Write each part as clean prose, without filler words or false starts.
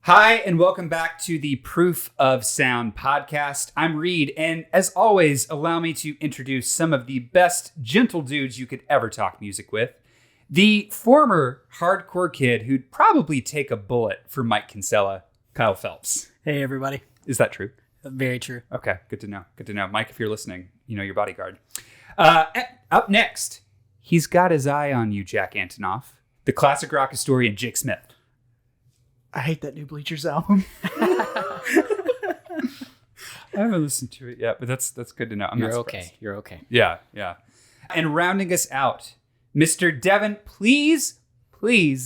Hi, and welcome back to the Proof of Sound podcast. I'm Reed, and as always, allow me to introduce some of the best gentle dudes you could ever talk music with. The former hardcore kid who'd probably take a bullet for Mike Kinsella, Kyle Phelps. Hey, everybody. Is that true? Very true. Okay, good to know. Good to know. Mike, if you're listening, you know your bodyguard. Up next, he's got his eye on you, Jack Antonoff, the classic rock historian, Jake Smith. I hate that new Bleachers album. I haven't listened to it yet, but that's good to know. You're okay. You're okay. Yeah. And rounding us out, Mr. Devan, please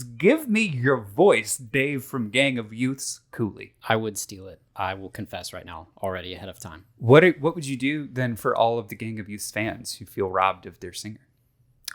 give me your voice, Dave from Gang of Youths Cooley. I would steal it. I will confess right now, already ahead of time. What would you do then for all of the Gang of Youths fans who feel robbed of their singer?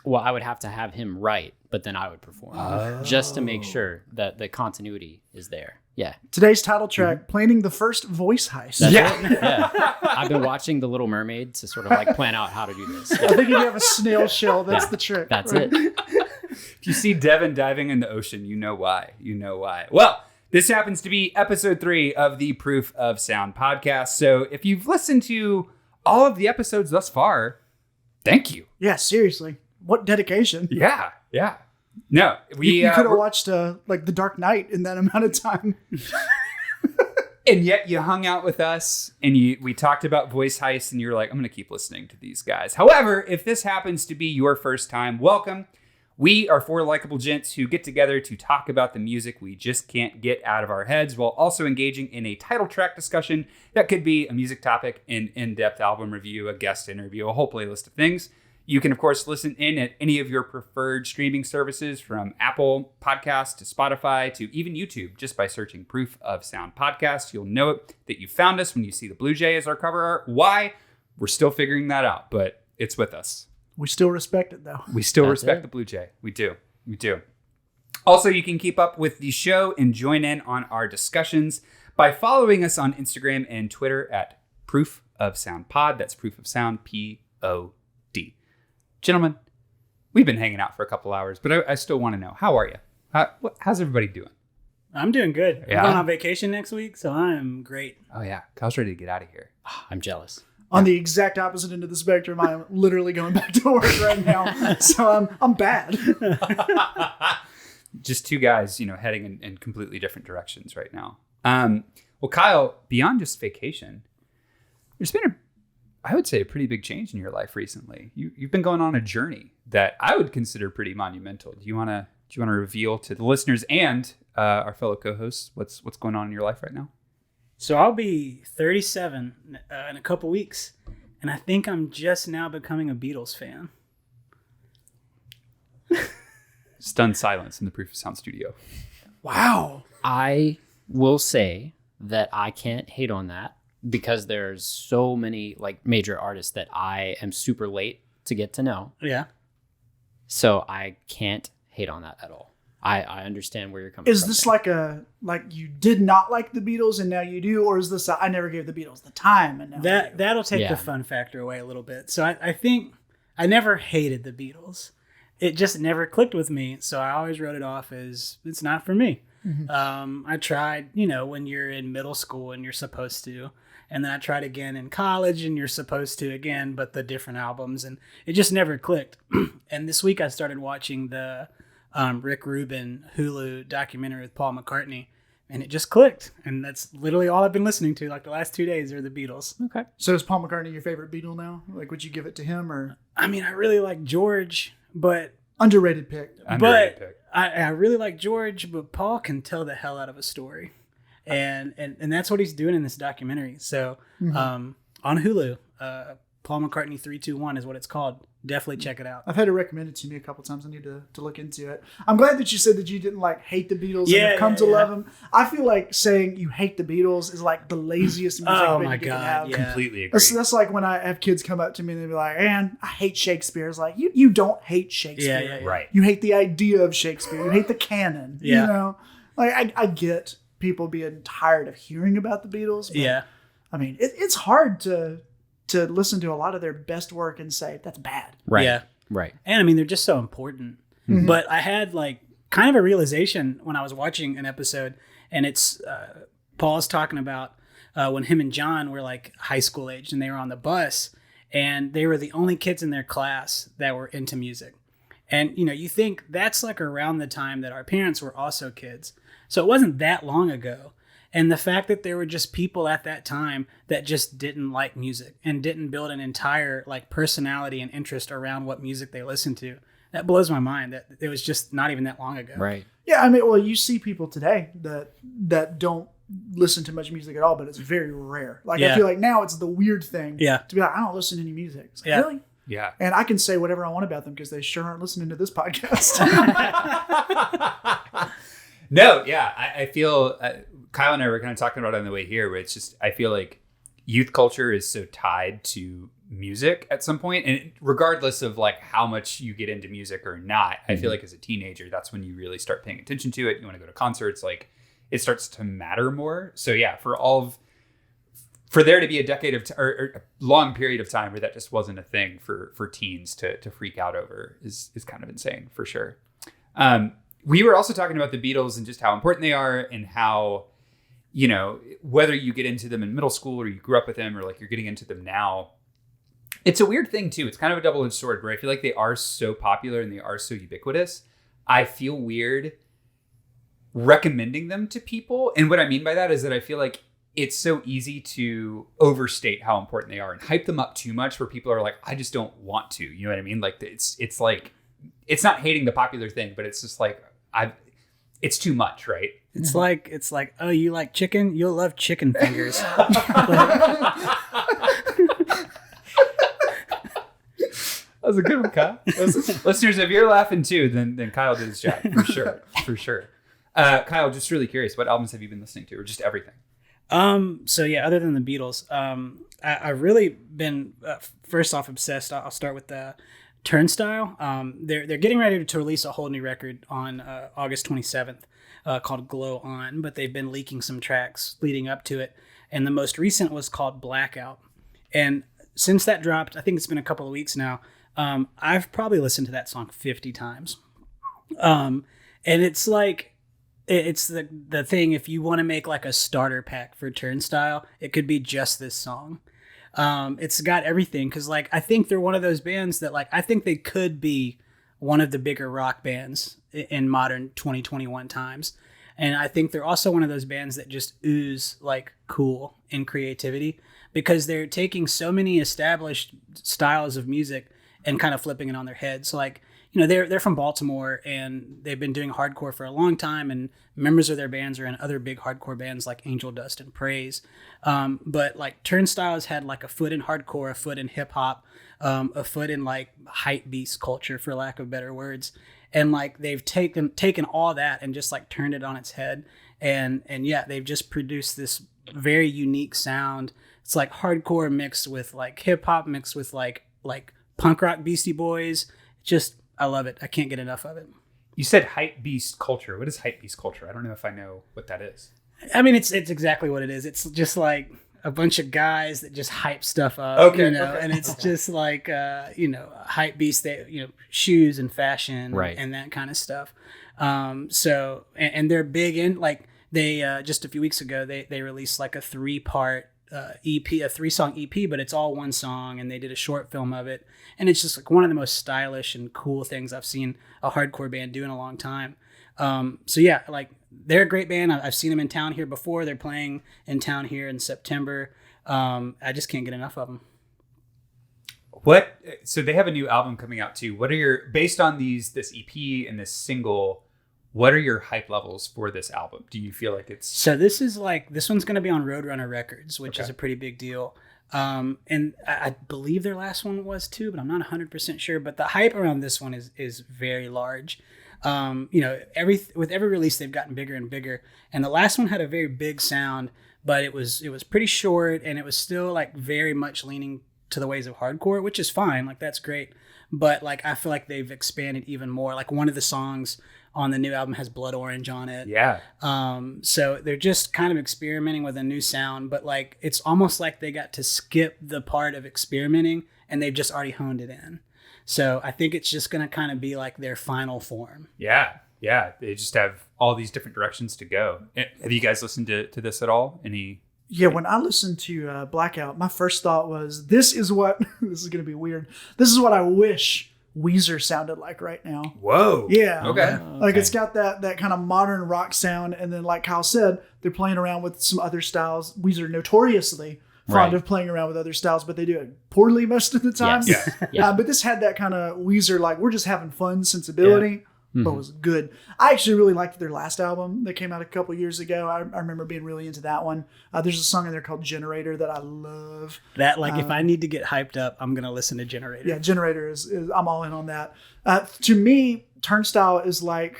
Well, I would have to have him write, but then I would perform just to make sure that the continuity is there. Yeah. Today's title track, planning the first voice heist. That's it. Yeah. I've been watching The Little Mermaid to sort of like plan out how to do this. I think if you have a snail shell, that's the trick. That's it. If you see Devan diving in the ocean, you know why. Well, this happens to be episode 3 of the Proof of Sound podcast. So if you've listened to all of the episodes thus far, thank you. Yeah, seriously. What dedication. Yeah. No, you could have watched like The Dark Knight in that amount of time. And yet you hung out with us and we talked about voice heists and you're like, I'm going to keep listening to these guys. However, if this happens to be your first time, welcome. We are 4 likable gents who get together to talk about the music we just can't get out of our heads while also engaging in a title track discussion that could be a music topic, an in-depth album review, a guest interview, a whole playlist of things. You can, of course, listen in at any of your preferred streaming services from Apple Podcasts to Spotify to even YouTube just by searching Proof of Sound Podcast. You'll know it that you found us when you see the Blue Jay as our cover art. Why? We're still figuring that out, but it's with us. We still respect it, though. We still respect the Blue Jay. We do. Also, you can keep up with the show and join in on our discussions by following us on Instagram and Twitter at Proof of Sound Pod. That's Proof of Sound, Pod. Gentlemen, we've been hanging out for a couple hours, but I still want to know, how are you? How's everybody doing? I'm doing good. Yeah. I'm going on vacation next week, so I'm great. Oh, yeah. Kyle's ready to get out of here. I'm jealous. On the exact opposite end of the spectrum, I am literally going back to work right now. So I'm bad. Just 2 guys, heading in completely different directions right now. Well, Kyle, beyond just vacation, there's been I would say a pretty big change in your life recently. You've been going on a journey that I would consider pretty monumental. Do you want to reveal to the listeners and our fellow co-hosts what's going on in your life right now? So I'll be 37 in a couple weeks, and I think I'm just now becoming a Beatles fan. Stunned silence in the Proof of Sound studio. Wow. I will say that I can't hate on that, because there's so many like major artists that I am super late to get to know. Yeah. So I can't hate on that at all. I understand where you're coming from. Is this like you did not like the Beatles and now you do, or is this I never gave the Beatles the time and now that'll take the fun factor away a little bit. So I think I never hated the Beatles. It just never clicked with me, so I always wrote it off as it's not for me. Mm-hmm. I tried, when you're in middle school and you're supposed to. And then I tried again in college and you're supposed to again, but the different albums, and it just never clicked. And this week I started watching the Rick Rubin Hulu documentary with Paul McCartney, and it just clicked. And that's literally all I've been listening to like the last 2 days are the Beatles. Okay. So is Paul McCartney your favorite Beatle now? Like, would you give it to him or? I mean, I really like George, but underrated pick. I really like George, but Paul can tell the hell out of a story. And that's what he's doing in this documentary. So on Hulu, Paul McCartney 3-2-1 is what it's called. Definitely check it out. I've had it recommended to me a couple times. I need to look into it. I'm glad that you said that you didn't hate the Beatles and have come to love them. I feel like saying you hate the Beatles is like the laziest music thing you can have. Yeah. Completely agree. That's like when I have kids come up to me and they be like, "Man, I hate Shakespeare." It's like you don't hate Shakespeare. Yeah. Right. You hate the idea of Shakespeare. You hate the canon. Yeah. Like I get people being tired of hearing about the Beatles. But, Yeah. I mean, it's hard to listen to a lot of their best work and say that's bad. Right. Yeah. Right. And I mean, they're just so important. Mm-hmm. But I had kind of a realization when I was watching an episode, And it's Paul's talking about when him and John were like high school age and they were on the bus and they were the only kids in their class that were into music. And, you think that's like around the time that our parents were also kids. So it wasn't that long ago. And the fact that there were just people at that time that just didn't like music and didn't build an entire like personality and interest around what music they listened to, that blows my mind that it was just not even that long ago. Right. Yeah, I mean, well, you see people today that don't listen to much music at all, but it's very rare. Like, I feel like now it's the weird thing to be like, I don't listen to any music. It's like, really? Yeah. And I can say whatever I want about them because they sure aren't listening to this podcast. No, yeah. I feel, Kyle and I were kind of talking about it on the way here, but it's just, I feel like youth culture is so tied to music at some point, and regardless of like how much you get into music or not, I feel like as a teenager, that's when you really start paying attention to it. You want to go to concerts, like it starts to matter more. So yeah, for there to be a decade of or a long period of time where that just wasn't a thing for teens to freak out over is kind of insane for sure. We were also talking about the Beatles and just how important they are and how, whether you get into them in middle school or you grew up with them or like you're getting into them now, it's a weird thing too. It's kind of a double-edged sword where I feel like they are so popular and they are so ubiquitous. I feel weird recommending them to people. And what I mean by that is that I feel like it's so easy to overstate how important they are and hype them up too much where people are like, I just don't want to, you know what I mean? Like it's like, it's not hating the popular thing, but it's just like, it's too much, right? It's like, oh, you like chicken? You'll love chicken fingers. That was a good one, Kyle. Listeners, if you're laughing too, then Kyle did his job for sure. Kyle, just really curious, what albums have you been listening to, or just everything? So yeah, other than the Beatles, I've really been first off obsessed. I'll start with the Turnstile. They're getting ready to release a whole new record on August 27th called Glow On, but they've been leaking some tracks leading up to it, and the most recent was called Blackout. And since that dropped, I think it's been a couple of weeks now. I've probably listened to that song 50 times. And it's like, it's the thing, if you want to make like a starter pack for Turnstile, it could be just this song. It's got everything. Cause like, I think they're one of those bands that like, I think they could be one of the bigger rock bands in modern 2021 times. And I think they're also one of those bands that just ooze like cool and creativity because they're taking so many established styles of music and kind of flipping it on their head. So like, they're from Baltimore and they've been doing hardcore for a long time, and members of their bands are in other big hardcore bands like Angel Dust and Praise. But like Turnstile's had like a foot in hardcore, a foot in hip hop, a foot in like hype beast culture, for lack of better words. And like they've taken all that and just like turned it on its head. And yeah, they've just produced this very unique sound. It's like hardcore mixed with like hip hop mixed with like punk rock Beastie Boys. Just, I love it. I can't get enough of it. You said hype beast culture. What is hype beast culture? I don't know if I know what that is. I mean, it's exactly what it is. It's just like a bunch of guys that just hype stuff up. Okay. And it's just like, hype beast, shoes and fashion and that kind of stuff. So, and they're big in like, they, just a few weeks ago, they released like a 3-part EP, a 3-song EP, but it's all one song, and they did a short film of it, and it's just like one of the most stylish and cool things I've seen a hardcore band do in a long time. So yeah, like they're a great band. I've seen them in town here before. They're playing in town here in September. I just can't get enough of them. So they have a new album coming out too. What are based on this EP and this single, what are your hype levels for this album? Do you feel like it's... So this one's going to be on Roadrunner Records, which is a pretty big deal. And I believe their last one was too, but I'm not 100% sure. But the hype around this one is very large. With every release, they've gotten bigger and bigger. And the last one had a very big sound, but it was pretty short, and it was still like very much leaning to the ways of hardcore, which is fine. Like that's great. But like, I feel like they've expanded even more. Like one of the songs on the new album has Blood Orange on it. Yeah. So they're just kind of experimenting with a new sound, but like, it's almost like they got to skip the part of experimenting and they've just already honed it in. So I think it's just going to kind of be like their final form. Yeah. Yeah, they just have all these different directions to go. Have you guys listened to this at all? Yeah, when I listened to Blackout, my first thought was, this is what, this is going to be weird, this is what I wish Weezer sounded like right now. Whoa. Yeah. Okay. Like it's got that kind of modern rock sound. And then like Kyle said, they're playing around with some other styles. Weezer notoriously fond of playing around with other styles, but they do it poorly most of the time. Yes. Yeah. But this had that kind of Weezer, like we're just having fun sensibility. But was good. I actually really liked their last album that came out a couple years ago. I remember being really into that one. There's a song in there called Generator that I love. That, like, if I need to get hyped up, I'm going to listen to Generator. Yeah, Generator is I'm all in on that. To me, Turnstile is like,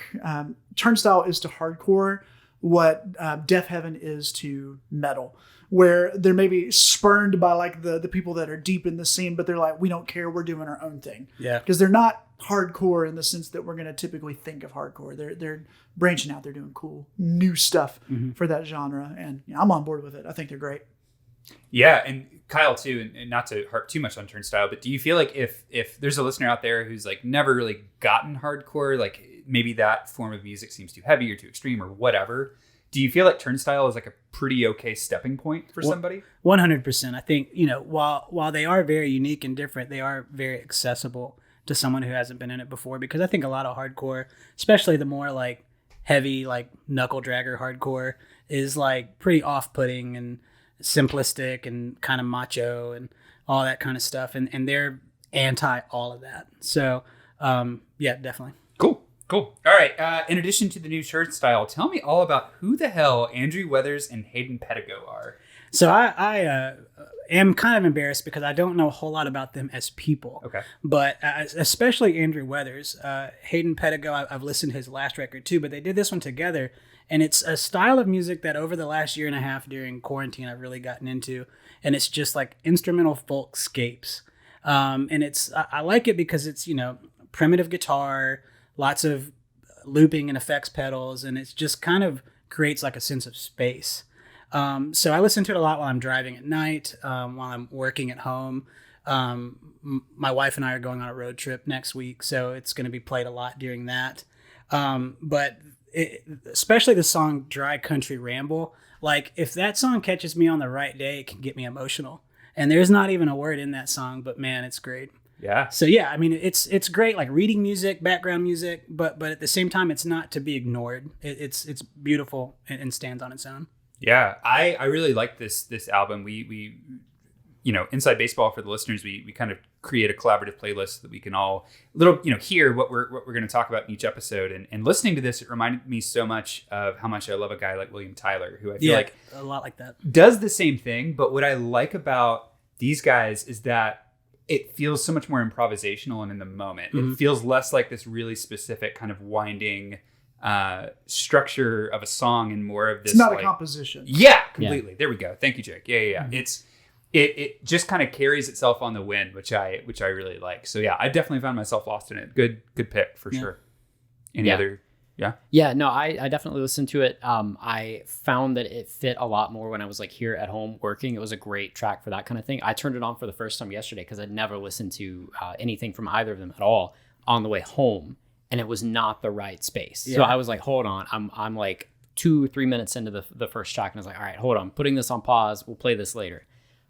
Turnstile is to hardcore what Deaf Heaven is to metal. Where they're maybe spurned by like the people that are deep in the scene, but they're like, we don't care, we're doing our own thing. Yeah. Because they're not hardcore in the sense that we're going to typically think of hardcore. They're branching out, they're doing cool new stuff for that genre, and I'm on board with it. I think they're great. Yeah, and Kyle too, and not to harp too much on Turnstile, but do you feel like if there's a listener out there who's like never really gotten hardcore, like maybe that form of music seems too heavy or too extreme or whatever, do you feel like Turnstile is like a pretty okay stepping point for somebody? 100%. I think, while they are very unique and different, they are very accessible to someone who hasn't been in it before, because I think a lot of hardcore, especially the more like heavy, like knuckle dragger hardcore, is like pretty off-putting and simplistic and kind of macho and all that kind of stuff. And they're anti all of that. So, yeah, definitely. Cool. All right. In addition to the new Turnstile, tell me all about who the hell Andrew Weathers and Hayden Pedigo are. So I am kind of embarrassed because I don't know a whole lot about them as people. Okay. But especially Andrew Weathers, Hayden Pedigo, I've listened to his last record too, but they did this one together. And it's a style of music that over the last year and a half during quarantine I've really gotten into. And it's just like instrumental folk scapes. And I like it because it's, primitive guitar, lots of looping and effects pedals, and it just kind of creates like a sense of space. So I listen to it a lot while I'm driving at night, while I'm working at home. My wife and I are going on a road trip next week, so it's going to be played a lot during that. But especially the song Dry Country Ramble, like if that song catches me on the right day, it can get me emotional. And there's not even a word in that song, but man, it's great. Yeah. So yeah, I mean, it's great, like reading music, background music, but at the same time, it's not to be ignored. It's beautiful and stands on its own. Yeah, I really like this album. We Inside Baseball, for the listeners, we kind of create a collaborative playlist so that we can all hear what we're going to talk about in each episode. And listening to this, it reminded me so much of how much I love a guy like William Tyler, who I feel like a lot like that does the same thing. But what I like about these guys is that it feels so much more improvisational and in the moment. Mm-hmm. It feels less like this really specific kind of winding structure of a song and more of this. It's not a composition. Yeah, completely. Yeah. There we go. Thank you, Jake. Yeah. Mm-hmm. It just kind of carries itself on the wind, which I really like. So yeah, I definitely found myself lost in it. Good pick for sure. Any other? Yeah. Yeah, no, I definitely listened to it. I found that it fit a lot more when I was like here at home working. It was a great track for that kind of thing. I turned it on for the first time yesterday because I'd never listened to anything from either of them at all on the way home, and it was not the right space. Yeah. So I was like, hold on, I'm like 2-3 minutes into the first track, and I was like, all right, hold on, putting this on pause. We'll play this later.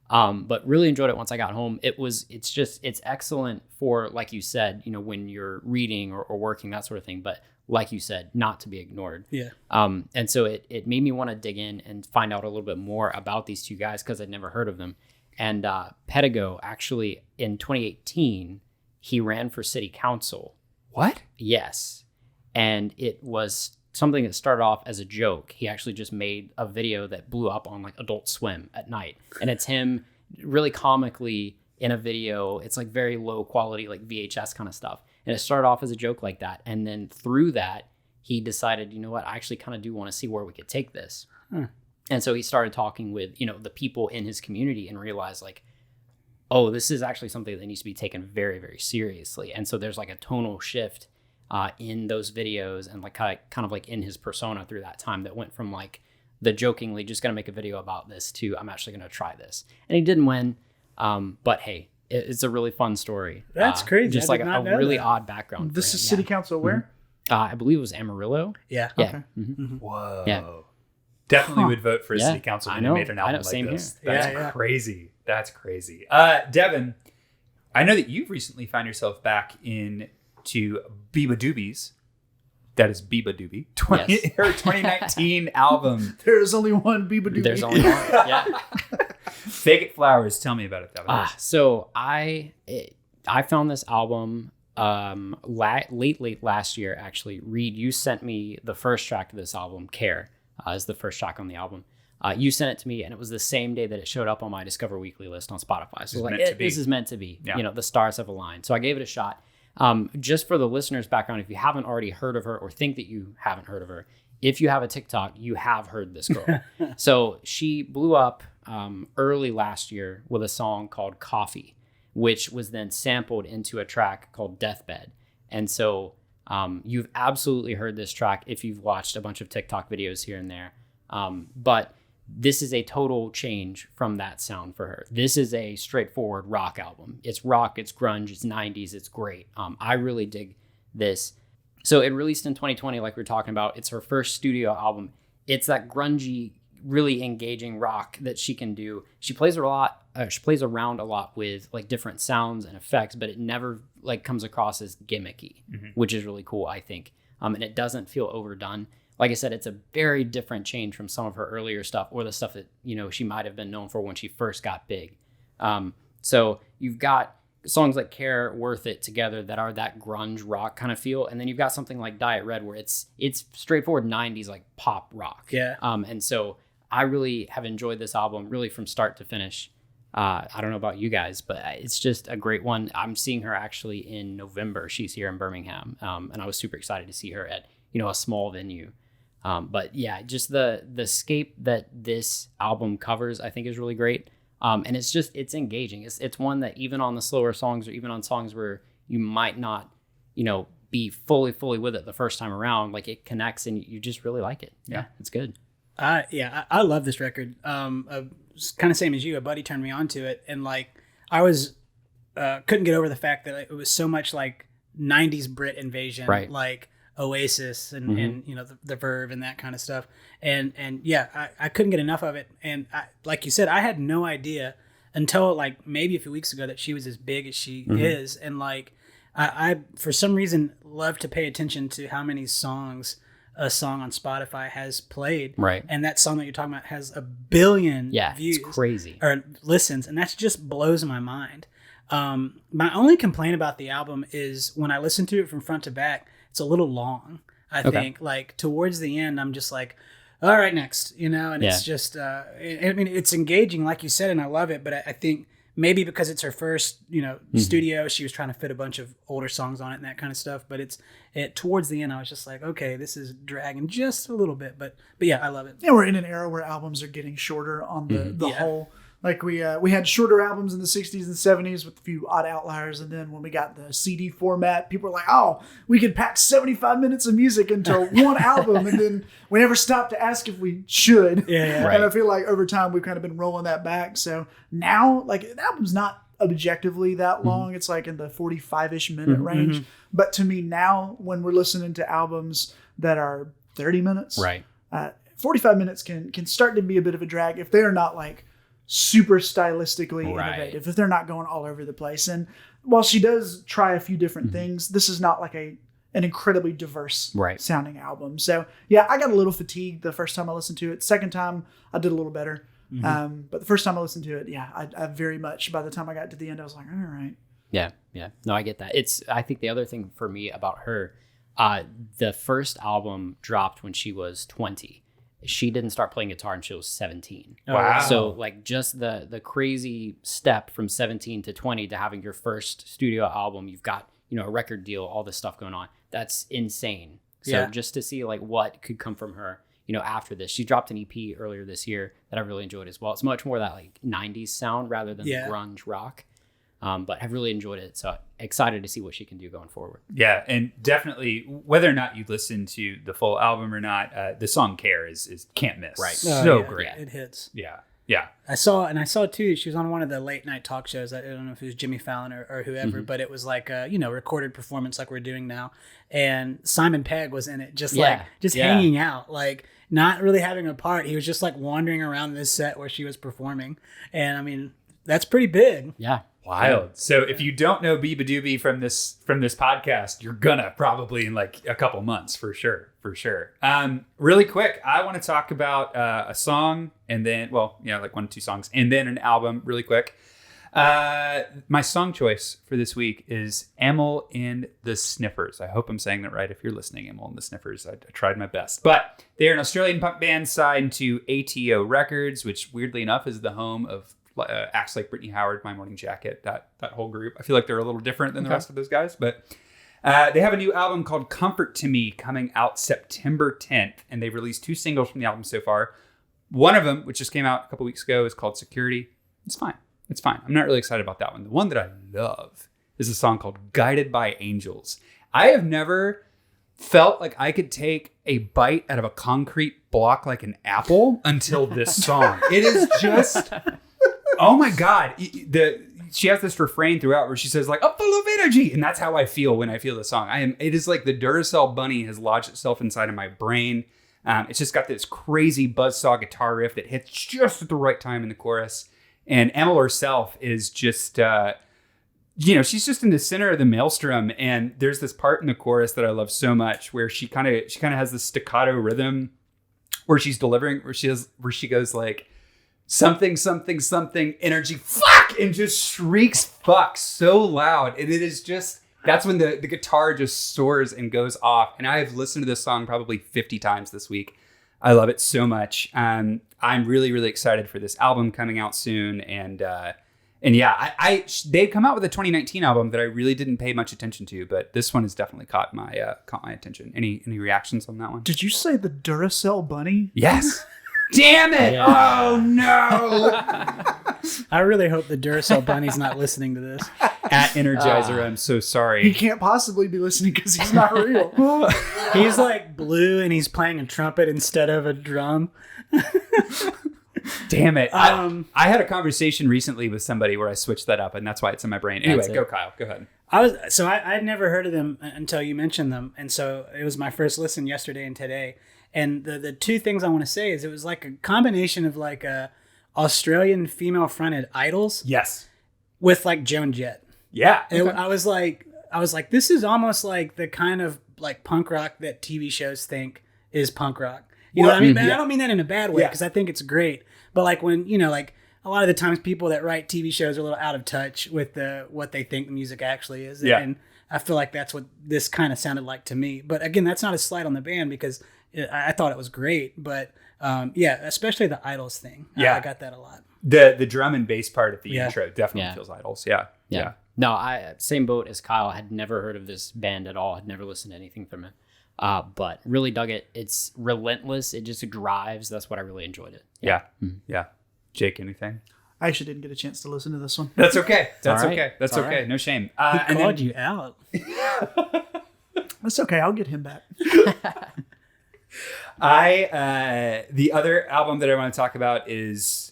But really enjoyed it once I got home. It's excellent for, like you said, when you're reading or working, that sort of thing. But like you said, not to be ignored. Yeah. And so it made me want to dig in and find out a little bit more about these two guys because I'd never heard of them. And Pedigo, actually, in 2018, he ran for city council. What? Yes. And it was something that started off as a joke. He actually just made a video that blew up on like Adult Swim at night. And it's him really comically in a video. It's like very low quality, like VHS kind of stuff. And it started off as a joke like that. And then through that, he decided, you know what, I actually kind of do want to see where we could take this. And so he started talking with, the people in his community and realized like, oh, this is actually something that needs to be taken very, very seriously. And so there's like a tonal shift in those videos and like kind of like in his persona through that time that went from like the jokingly just going to make a video about this to I'm actually going to try this. And he didn't win. But hey, it's a really fun story. That's crazy. Just like a really odd background. This is city council where? I believe it was Amarillo. Yeah. Yeah. Okay. Whoa. Yeah. Definitely would vote for a Yeah, city council I when know. they made an I know, album like same this. here. That's Yeah. crazy. That's crazy. Devan, I know that you've recently found yourself back into Beabadoobee's. That is Beabadoobee. Her 2019 album. There is only one Beabadoobee. There's only one. Yeah. Fake It Flowers. Tell me about it, Devan. So I found this album late last year, actually. Reed, you sent me the first track of this album, Care, is the first track on the album. You sent it to me, and it was the same day that it showed up on my Discover Weekly list on Spotify. So this is meant to be. Yeah. You know, the stars have aligned. So I gave it a shot. Just for the listeners' background, if you haven't already heard of her or think that you haven't heard of her, if you have a TikTok, you have heard this girl. So she blew up early last year with a song called Coffee, which was then sampled into a track called Deathbed. And so you've absolutely heard this track if you've watched a bunch of TikTok videos here and there. But this is a total change from that sound for her. This is a straightforward rock album. It's rock, it's grunge, it's 90s, it's great. I really dig this. So it released in 2020, like we were talking about. It's her first studio album. It's that grungy, really engaging rock that she can do. She plays around a lot with like different sounds and effects, but it never like comes across as gimmicky, which is really cool, I think. And it doesn't feel overdone. Like I said, it's a very different change from some of her earlier stuff or the stuff that, you know, she might have been known for when she first got big. So you've got songs like Care, Worth It together that are that grunge rock kind of feel. And then you've got something like Diet Red where it's straightforward 90s like pop rock. Yeah. And so I really have enjoyed this album really from start to finish. I don't know about you guys, but it's just a great one. I'm seeing her actually in November. She's here in Birmingham. And I was super excited to see her at, you know, a small venue. But yeah, just the scape that this album covers, I think is really great. And it's engaging. It's one that even on the slower songs or even on songs where you might not, you know, be fully with it the first time around, like it connects and you just really like it. Yeah, it's good. I love this record. Kind of same as you, a buddy turned me on to it. And like, I was, couldn't get over the fact that it was so much like 90s Brit invasion, right. Like Oasis and you know, the Verve and that kind of stuff. And yeah, I couldn't get enough of it. And like you said, I had no idea until like maybe a few weeks ago that she was as big as she is. And like, I for some reason love to pay attention to how many songs a song on Spotify has played. Right. And that song that you're talking about has 1 billion views. It's crazy. Or listens. And that just blows my mind. My only complaint about the album is when I listen to it from front to back, it's a little long. I think like towards the end, I'm just like, all right, next, you know, and it's just, I mean, it's engaging, like you said, and I love it, but I think maybe because it's her first, you know, studio, she was trying to fit a bunch of older songs on it and that kind of stuff. But towards the end, I was just like, okay, this is dragging just a little bit, but yeah, I love it. Yeah, we're in an era where albums are getting shorter on the whole. Like we had shorter albums in the 60s and 70s with a few odd outliers, and then when we got the CD format, people were like, "Oh, we could pack 75 minutes of music into one album," and then we never stopped to ask if we should. Yeah. Right. And I feel like over time we've kind of been rolling that back. So now, like, the album's not objectively that long; it's like in the 45-ish minute range. But to me now, when we're listening to albums that are 30 minutes, 45 minutes can start to be a bit of a drag if they're not like super stylistically innovative, if they're not going all over the place. And while she does try a few different things, this is not like an incredibly diverse sounding album. So yeah, I got a little fatigued the first time I listened to it. Second time I did a little better. But the first time I listened to it, I very much, by the time I got to the end, I was like, all right. Yeah. No, I get that. I think the other thing for me about her, the first album dropped when she was 20. She didn't start playing guitar until she was 17. Wow. So like just the crazy step from 17 to 20 to having your first studio album, you've got, you know, a record deal, all this stuff going on. That's insane. So just to see like what could come from her, you know, after this. She dropped an EP earlier this year that I really enjoyed as well. It's much more that like 90s sound rather than the grunge rock. But I've really enjoyed it. So excited to see what she can do going forward. Yeah, and definitely, whether or not you listen to the full album or not, the song Care is can't miss. Right. So great. It hits. Yeah. Yeah. I saw too, she was on one of the late night talk shows. I don't know if it was Jimmy Fallon or whoever, but it was like a, recorded performance like we're doing now. And Simon Pegg was in it, just hanging out, like not really having a part. He was just like wandering around this set where she was performing. And I mean, that's pretty big. Yeah. Wild. So if you don't know Beabadoobee from this podcast, you're gonna probably in like a couple months for sure. Really quick, I want to talk about a song and then, like 1 or 2 songs and then an album really quick. My song choice for this week is Amyl and the Sniffers. I hope I'm saying that right. If you're listening, Amyl and the Sniffers, I tried my best. But they're an Australian punk band signed to ATO Records, which weirdly enough is the home of Acts Like Brittany Howard, My Morning Jacket, that whole group. I feel like they're a little different than the rest of those guys, but they have a new album called Comfort to Me coming out September 10th, and they've released 2 singles from the album so far. One of them, which just came out a couple weeks ago, is called Security. It's fine. I'm not really excited about that one. The one that I love is a song called Guided by Angels. I have never felt like I could take a bite out of a concrete block like an apple until this song. It is just... Oh my God. She has this refrain throughout where she says like, I'm full of energy. And that's how I feel when I feel the song. It is like the Duracell bunny has lodged itself inside of my brain. It's just got this crazy buzzsaw guitar riff that hits just at the right time in the chorus. And Amyl herself is just, she's just in the center of the maelstrom. And there's this part in the chorus that I love so much where she kind of has this staccato rhythm where she's delivering, where she goes like, something, energy, fuck, and just shrieks fuck so loud. And it is just, that's when the guitar just soars and goes off. And I have listened to this song probably 50 times this week. I love it so much. I'm really, really excited for this album coming out soon. And yeah, they've come out with a 2019 album that I really didn't pay much attention to, but this one has definitely caught my attention. Any reactions on that one? Did you say the Duracell bunny? Yes. Damn it! Yeah. Oh no! I really hope the Duracell bunny's not listening to this. At Energizer, I'm so sorry. He can't possibly be listening because he's not real. He's like blue and he's playing a trumpet instead of a drum. Damn it! I had a conversation recently with somebody where I switched that up, and that's why it's in my brain. Anyway, go Kyle. Go ahead. I'd never heard of them until you mentioned them, and so it was my first listen yesterday and today. And the 2 things I want to say is it was like a combination of like a Australian female fronted idols. Yes. With like Joan Jett. Yeah. Okay. I was like, this is almost like the kind of like punk rock that TV shows think is punk rock. You know what I mean? But I don't mean that in a bad way because I think it's great. But like when, like a lot of the times people that write TV shows are a little out of touch with what they think the music actually is. Yeah. And I feel like that's what this kind of sounded like to me. But again, that's not a slight on the band because I thought it was great, but especially the idols thing. Yeah, I got that a lot. The drum and bass part at the intro definitely feels idols. Yeah. No, I same boat as Kyle. I had never heard of this band at all. I'd never listened to anything from it, but really dug it. It's relentless. It just drives. That's what I really enjoyed it. Yeah. Jake, anything? I actually didn't get a chance to listen to this one. That's okay. That's right. okay. That's okay. Right. No shame. He called you out. That's okay. I'll get him back. The other album that I want to talk about is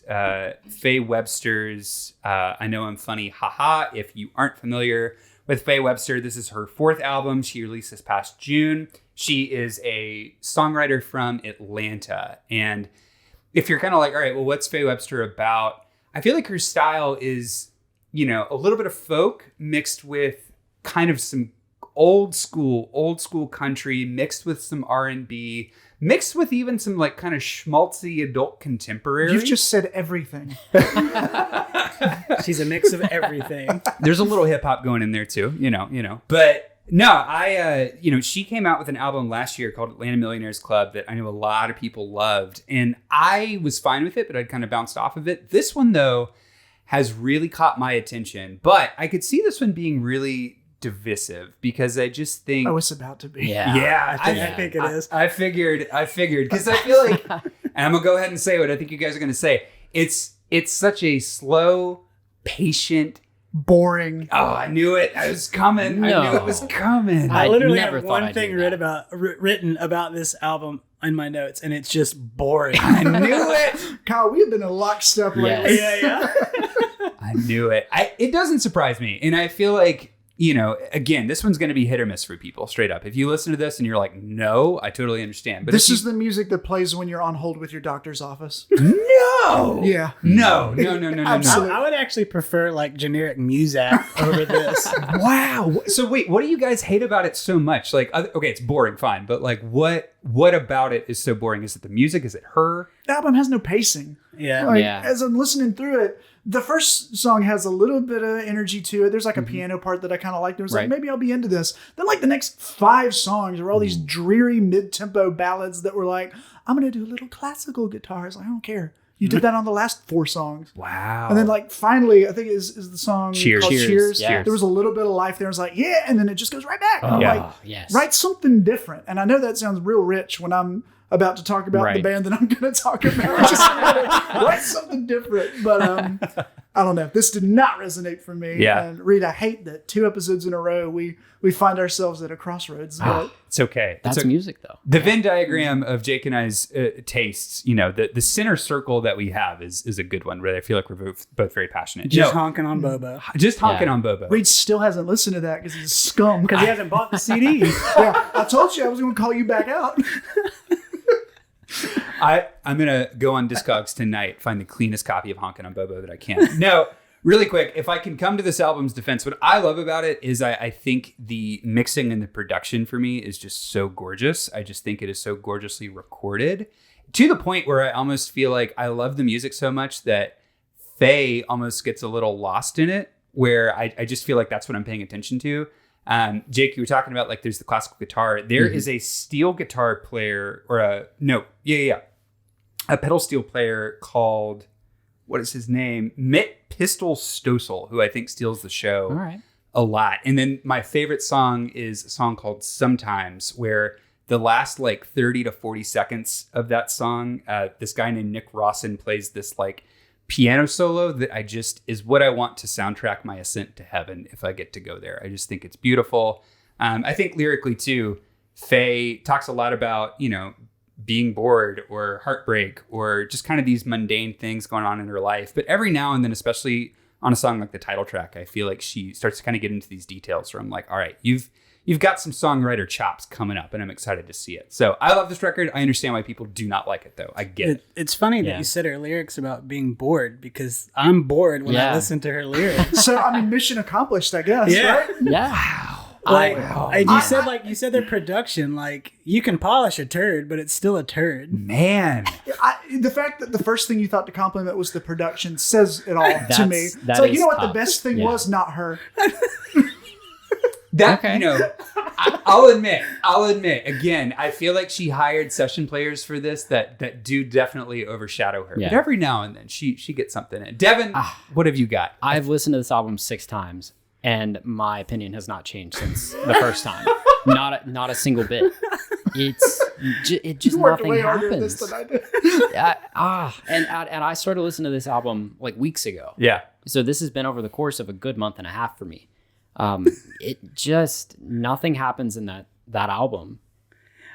Faye Webster's I Know I'm Funny, Haha. If you aren't familiar with Faye Webster, this is her 4th album. She released this past June. She is a songwriter from Atlanta. And if you're kind of like, all right, well, what's Faye Webster about? I feel like her style is, a little bit of folk mixed with kind of some old school country mixed with some R&B, mixed with even some like kind of schmaltzy adult contemporary. You've just said everything. She's a mix of everything. There's a little hip hop going in there too, But no, she came out with an album last year called Atlanta Millionaires Club that I know a lot of people loved, and I was fine with it, but I'd kind of bounced off of it. This one though has really caught my attention, but I could see this one being really divisive because I just think it's about to be. Yeah, I think it is. I figured because I feel like, and I'm gonna go ahead and say what I think you guys are gonna say. It's such a slow, patient, boring. Oh, I knew it. I was coming. No. I knew it was coming. I literally never have thought one I'd thing written about this album in my notes, and it's just boring. I knew it. Kyle, we have been in lockstep lately. Yes. I knew it. It doesn't surprise me. And I feel like, again, this one's going to be hit or miss for people, straight up. If you listen to this and you're like, no, I totally understand. But this is the music that plays when you're on hold with your doctor's office. No. Yeah. No. Absolutely. I would actually prefer like generic Muzak over this. Wow. So wait, what do you guys hate about it so much? Like, okay, it's boring, fine. But like, what about it is so boring? Is it the music? Is it her? The album has no pacing. Yeah. Like, Yeah. as I'm listening through it, the first song has a little bit of energy to it. There's like a piano part that I kind of liked. It was like, Right. maybe I'll be into this. Then like the next 5 songs are all these dreary mid-tempo ballads that were like, I'm going to do a little classical guitars. Like, I don't care. You did that on the last 4 songs. Wow. And then like finally, I think is the song Cheers. called Cheers. Yeah. There was a little bit of life there. I was like, yeah. And then it just goes right back. And I'm Yeah. like, Yes. write something different. And I know that sounds real rich when I'm about to talk about the Right. band that I'm going to talk about. Just write something different. But I don't know. This did not resonate for me. Yeah. And Reed, I hate that 2 episodes in a row we find ourselves at a crossroads. But It's okay. That's It's okay. music, though. The Venn diagram of Jake and I's tastes, the center circle that we have is a good one, where I feel like we're both very passionate. Just honking on Bobo. Just honking Yeah. on Bobo. Reed still hasn't listened to that because he's a scum. Because he hasn't bought the CD. Yeah, I told you I was going to call you back out. I'm going to go on Discogs tonight, find the cleanest copy of Honkin' on Bobo that I can. No, really quick, if I can come to this album's defense, what I love about it is I think the mixing and the production for me is just so gorgeous. I just think it is so gorgeously recorded, to the point where I almost feel like I love the music so much that Faye almost gets a little lost in it, where I just feel like that's what I'm paying attention to. Jake, you were talking about like there's the classical guitar. There is a steel guitar player or a pedal steel player called, what is his name? Mitt Pistol Stossel, who I think steals the show All right. a lot. And then my favorite song is a song called Sometimes, where the last like 30 to 40 seconds of that song, this guy named Nick Rawson plays this like piano solo that is what I want to soundtrack my ascent to heaven if I get to go there. I just think it's beautiful. I think lyrically too, Faye talks a lot about, being bored or heartbreak or just kind of these mundane things going on in her life. But every now and then, especially on a song like the title track, I feel like she starts to kind of get into these details where I'm like, all right, you've got some songwriter chops coming up and I'm excited to see it. So I love this record. I understand why people do not like it though. I get it. It's funny that Yeah. you said her lyrics about being bored, because I'm bored when I Yeah. listen to her lyrics. So, I mean, mission accomplished, I guess, Yeah. right? Yeah. You said their production, like, you can polish a turd, but it's still a turd. Man. The fact that the first thing you thought to compliment was the production says it all to That's- me. that It's like, is you know what? tough. The best thing Yeah. was not her. That, Okay. I'll admit, again, I feel like she hired session players for this that do definitely overshadow her. Yeah. But every now and then she gets something in. Devan, what have you got? I've listened to this album 6 times, and my opinion has not changed since the first time. Not a single bit. It just You worked nothing way harder at this happens. than I did. And I started listening to this album like weeks ago. Yeah. So this has been over the course of a good month and a half for me. It just, nothing happens in that album.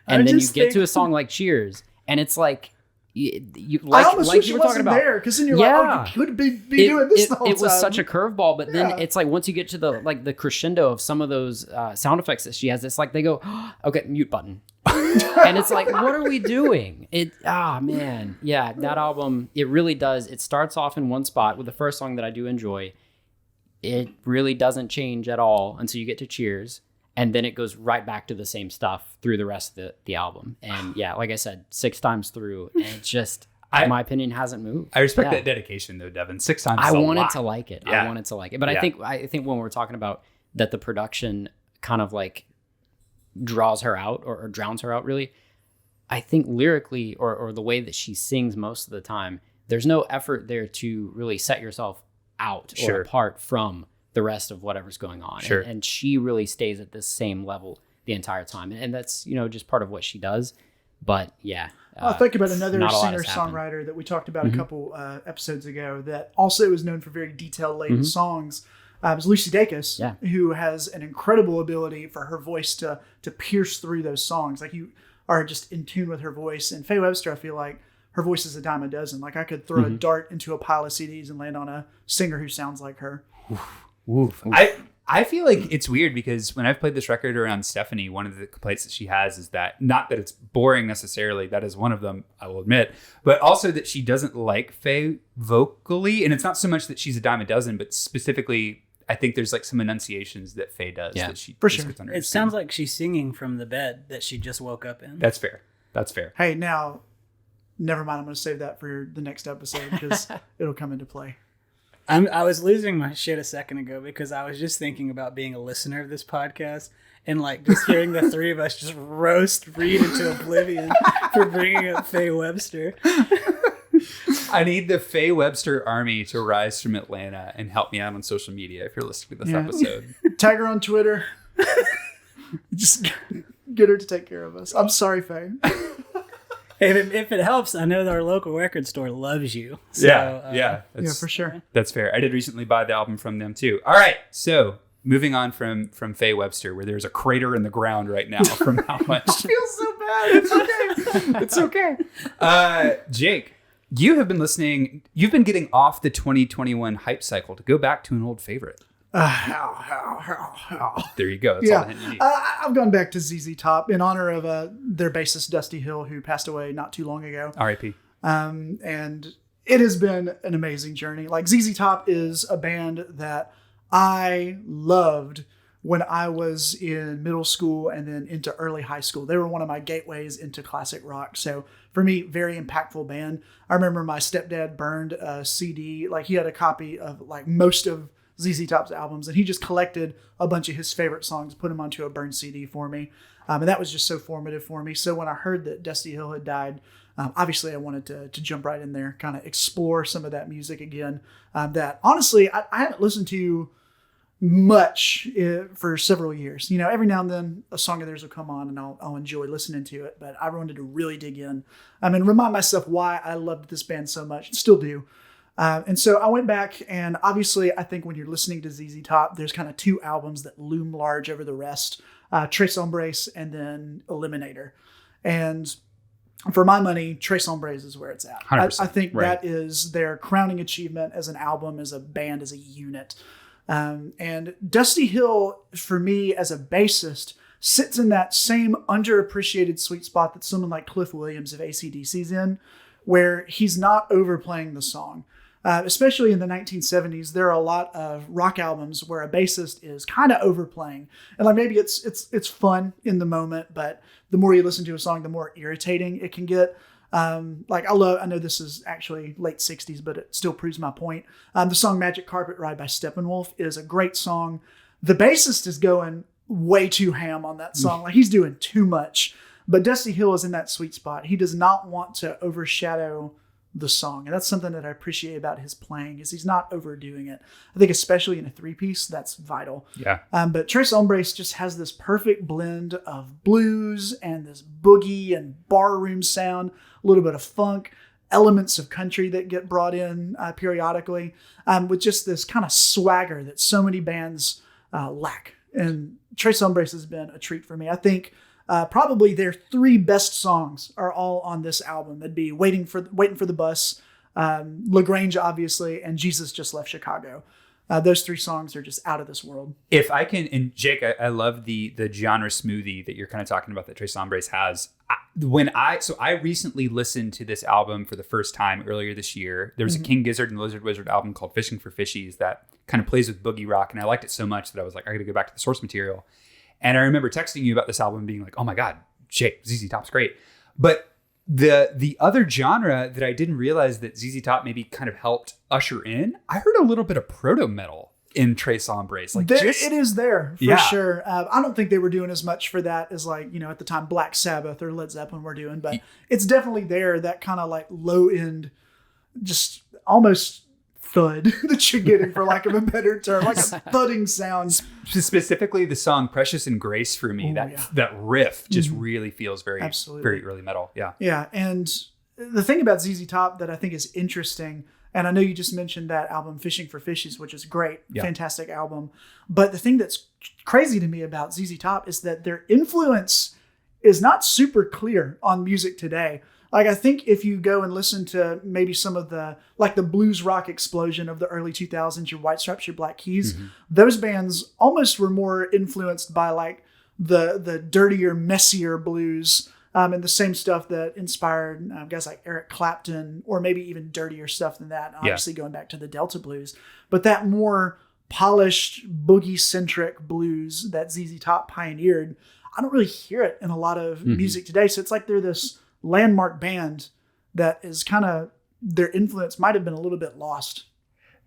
And then you just get to think- a song like Cheers, and it's like, you I almost like wish you it were talking wasn't about. there, because then you're Yeah. like, oh, you could be doing this the whole time. It was such a curveball, but then Yeah. it's like once you get to the crescendo of some of those sound effects that she has, it's like they go, okay, mute button. And it's like, what are we doing? Man. Yeah, that album, it really does. It starts off in one spot with the first song that I do enjoy. It really doesn't change at all until you get to Cheers. And then it goes right back to the same stuff through the rest of the album. And yeah, like I said, 6 times through, and it just, my opinion hasn't moved. I respect Yeah. that dedication though, Devan. 6 times. I is a wanted lot. to like it. Yeah. I wanted to like it. But Yeah. I think when we're talking about that the production kind of like draws her out or drowns her out, really, I think lyrically or the way that she sings most of the time, there's no effort there to really set yourself out Sure. or apart from the rest of whatever's going on. Sure. And she really stays at this same level the entire time. And that's, just part of what she does. But yeah. I'll think about another not a lot has happened. singer-songwriter that we talked about a couple episodes ago that also is known for very detailed-laden songs. It was Lucy Dacus, Yeah. who has an incredible ability for her voice to pierce through those songs. Like, you are just in tune with her voice. And Faye Webster, I feel like her voice is a dime a dozen. Like I could throw a dart into a pile of CDs and land on a singer who sounds like her. Oof. I feel like it's weird because when I've played this record around Stephanie, one of the complaints that she has is that not that it's boring necessarily, that is one of them, I will admit, but also that she doesn't like Faye vocally. And it's not so much that she's a dime a dozen, but specifically, I think there's like some enunciations that Faye does that she for just sure. gets under. It sounds like she's singing from the bed that she just woke up in. That's fair. That's fair. Hey, now, never mind. I'm going to save that for the next episode because it'll come into play. I was losing my shit a second ago because I was just thinking about being a listener of this podcast and like just hearing the three of us just roast Reed into oblivion for bringing up Faye Webster. I need the Faye Webster army to rise from Atlanta and help me out on social media if you're listening to this episode. Tag her on Twitter. Just get her to take care of us. I'm sorry, Faye. If it helps, I know that our local record store loves you. So, yeah, For sure. That's fair. I did recently buy the album from them too. All right, so moving on from Faye Webster, where there's a crater in the ground right now from how much. It feels so bad. It's okay. It's okay. Jake, you have been listening. You've been getting off the 2021 hype cycle to go back to an old favorite. There you go. That's all the hint you need. I've gone back to ZZ Top in honor of their bassist Dusty Hill, who passed away not too long ago. R.I.P. And it has been an amazing journey. Like ZZ Top is a band that I loved when I was in middle school and then into early high school. They were one of my gateways into classic rock. So for me, very impactful band. I remember my stepdad burned a CD. Like he had a copy of like most of ZZ Top's albums, and he just collected a bunch of his favorite songs, put them onto a burned CD for me. And that was just so formative for me. So when I heard that Dusty Hill had died, obviously I wanted to jump right in there, kind of explore some of that music again. That honestly, I haven't listened to much for several years. You know, every now and then a song of theirs will come on and I'll enjoy listening to it, but I wanted to really dig in and remind myself why I loved this band so much, and still do. And so I went back, and obviously I think when you're listening to ZZ Top, there's kind of two albums that loom large over the rest, Tres Hombres and then Eliminator. And for my money, Tres Hombres is where it's at. I think that is their crowning achievement as an album, as a band, as a unit. And Dusty Hill, for me as a bassist, sits in that same underappreciated sweet spot that someone like Cliff Williams of AC/DC's in, where he's not overplaying the song. Especially in the 1970s, there are a lot of rock albums where a bassist is kind of overplaying. And like maybe it's fun in the moment, but the more you listen to a song, the more irritating it can get. I know this is actually late 60s, but it still proves my point. The song Magic Carpet Ride by Steppenwolf is a great song. The bassist is going way too ham on that song. Like he's doing too much. But Dusty Hill is in that sweet spot. He does not want to overshadow the song. And that's something that I appreciate about his playing, is he's not overdoing it. I think especially in a three-piece, that's vital. Yeah. But Tres Hombres just has this perfect blend of blues and this boogie and barroom sound, a little bit of funk, elements of country that get brought in periodically, with just this kind of swagger that so many bands lack. And Tres Hombres has been a treat for me. I think probably their three best songs are all on this album. That'd be Waiting for the Bus, LaGrange, obviously, and Jesus Just Left Chicago. Those three songs are just out of this world. If I can, and Jake, I love the genre smoothie that you're kind of talking about that Tres Hombres has. I recently listened to this album for the first time earlier this year. There was a King Gizzard and Lizard Wizard album called Fishing for Fishies that kind of plays with boogie rock, and I liked it so much that I was like, I got to go back to the source material. And I remember texting you about this album being like, oh my God, Jake, ZZ Top's great. But the other genre that I didn't realize that ZZ Top maybe kind of helped usher in, I heard a little bit of proto-metal in Tres Hombres. Like it is there for sure. I don't think they were doing as much for that as at the time Black Sabbath or Led Zeppelin were doing, but it's definitely there, that kind of like low end, just almost thud that you're getting, for lack of a better term, like a thudding sound. Specifically the song Precious and Grace for me, that riff just really feels very early metal. Yeah. Yeah. And the thing about ZZ Top that I think is interesting, and I know you just mentioned that album Fishing for Fishies, which is great, fantastic album. But the thing that's crazy to me about ZZ Top is that their influence is not super clear on music today. Like, I think if you go and listen to maybe some of the blues rock explosion of the early 2000s, your White Stripes, your Black Keys, those bands almost were more influenced by like the dirtier, messier blues, and the same stuff that inspired guys like Eric Clapton, or maybe even dirtier stuff than that. Obviously going back to the Delta blues, but that more polished boogie-centric blues that ZZ Top pioneered, I don't really hear it in a lot of music today. So it's like they're this landmark band that is kind of, their influence might have been a little bit lost.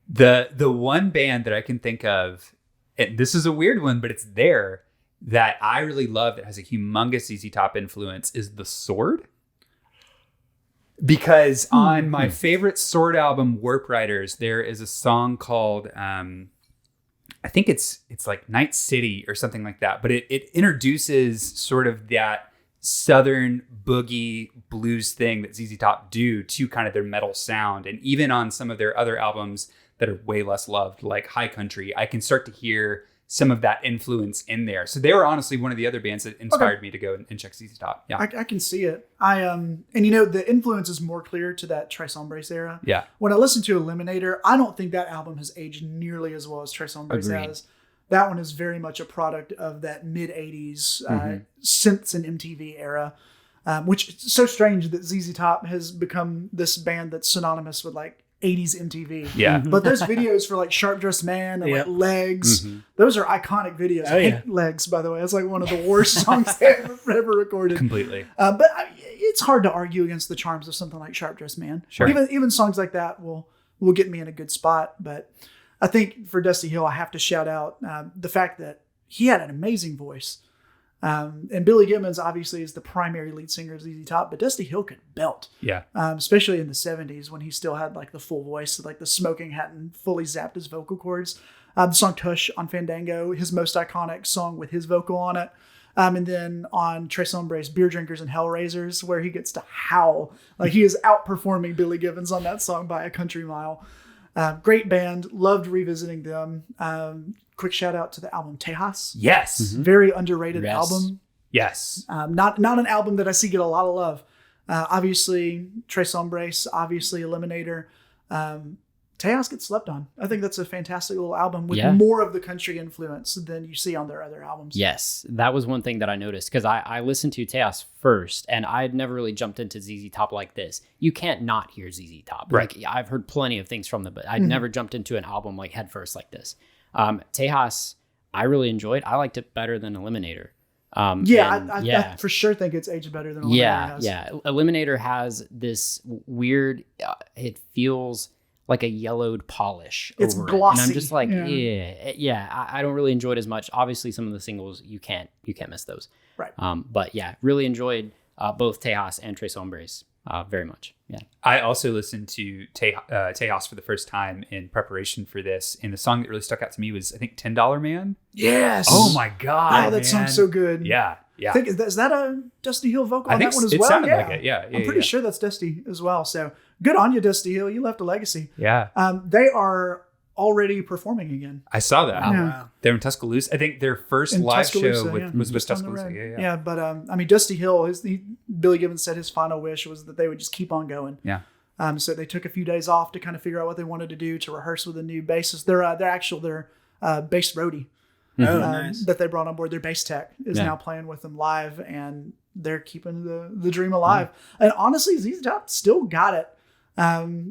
The one band that I can think of, and this is a weird one, but it's there, that I really love that has a humongous ZZ Top influence is The Sword. Because on my favorite Sword album, Warp Riders, there is a song called, I think it's like Night City or something like that, but it introduces sort of that Southern boogie blues thing that ZZ Top do to kind of their metal sound. And even on some of their other albums that are way less loved, like High Country, I can start to hear some of that influence in there. So they were honestly one of the other bands that inspired me to go and check ZZ Top. Yeah, I can see it. And the influence is more clear to that Tres Hombres era. Yeah. When I listen to Eliminator, I don't think that album has aged nearly as well as Tres Hombres has. That one is very much a product of that mid-'80s synths and MTV era, which is so strange that ZZ Top has become this band that's synonymous with like 80s MTV. Yeah. But those videos for like Sharp Dressed Man and like Legs, those are iconic videos. I hate Legs, by the way. It's like one of the worst songs they've ever recorded. Completely. But it's hard to argue against the charms of something like Sharp Dressed Man. Sure. Even songs like that will get me in a good spot. But I think for Dusty Hill, I have to shout out the fact that he had an amazing voice. And Billy Gibbons obviously is the primary lead singer of ZZ Top, but Dusty Hill could belt. Yeah. Especially in the 70s when he still had like the full voice, like the smoking hadn't fully zapped his vocal cords. The song Tush on Fandango, his most iconic song with his vocal on it. And then on Tres Hombres, Beer Drinkers and Hellraisers, where he gets to howl. Like he is outperforming Billy Gibbons on that song by a country mile. Great band. Loved revisiting them. Quick shout out to the album Tejas. Yes. Very underrated album. Yes. Not an album that I see get a lot of love. Obviously, Tres Hombres, obviously Eliminator. Tejas gets slept on. I think that's a fantastic little album with more of the country influence than you see on their other albums. Yes, that was one thing that I noticed because I listened to Tejas first and I'd never really jumped into ZZ Top like this. You can't not hear ZZ Top. Right. Like, I've heard plenty of things from them, but I'd never jumped into an album like head first like this. Tejas, I really enjoyed. I liked it better than Eliminator. I for sure think it's aged better than Eliminator has. Yeah. Eliminator has this weird, it feels like a yellowed polish it's over glossy. it. And I'm just like, I don't really enjoy it as much. Obviously, some of the singles, you can't miss those. Right. But yeah, really enjoyed both Tejas and Tres Hombres very much. Yeah. I also listened to Tejas for the first time in preparation for this, and the song that really stuck out to me was, I think, $10 Man. Yes. Oh my God. Oh, that song's so good. Yeah. Yeah. Is that a Dusty Hill vocal on that one as it well? Sounded like it. Yeah. I'm pretty sure that's Dusty as well. So good on you, Dusty Hill. You left a legacy. Yeah. They are already performing again. I saw that. Wow. They're in Tuscaloosa. I think their first live show was with Just on the Tuscaloosa. road. Yeah. But Dusty Hill, Billy Gibbons said his final wish was that they would just keep on going. Yeah. So they took a few days off to kind of figure out what they wanted to do, to rehearse with a new bassist. Their bass roadie. Nice. That they brought on board. Their bass tech is now playing with them live, and they're keeping the dream alive. And honestly, ZZ Top still got it.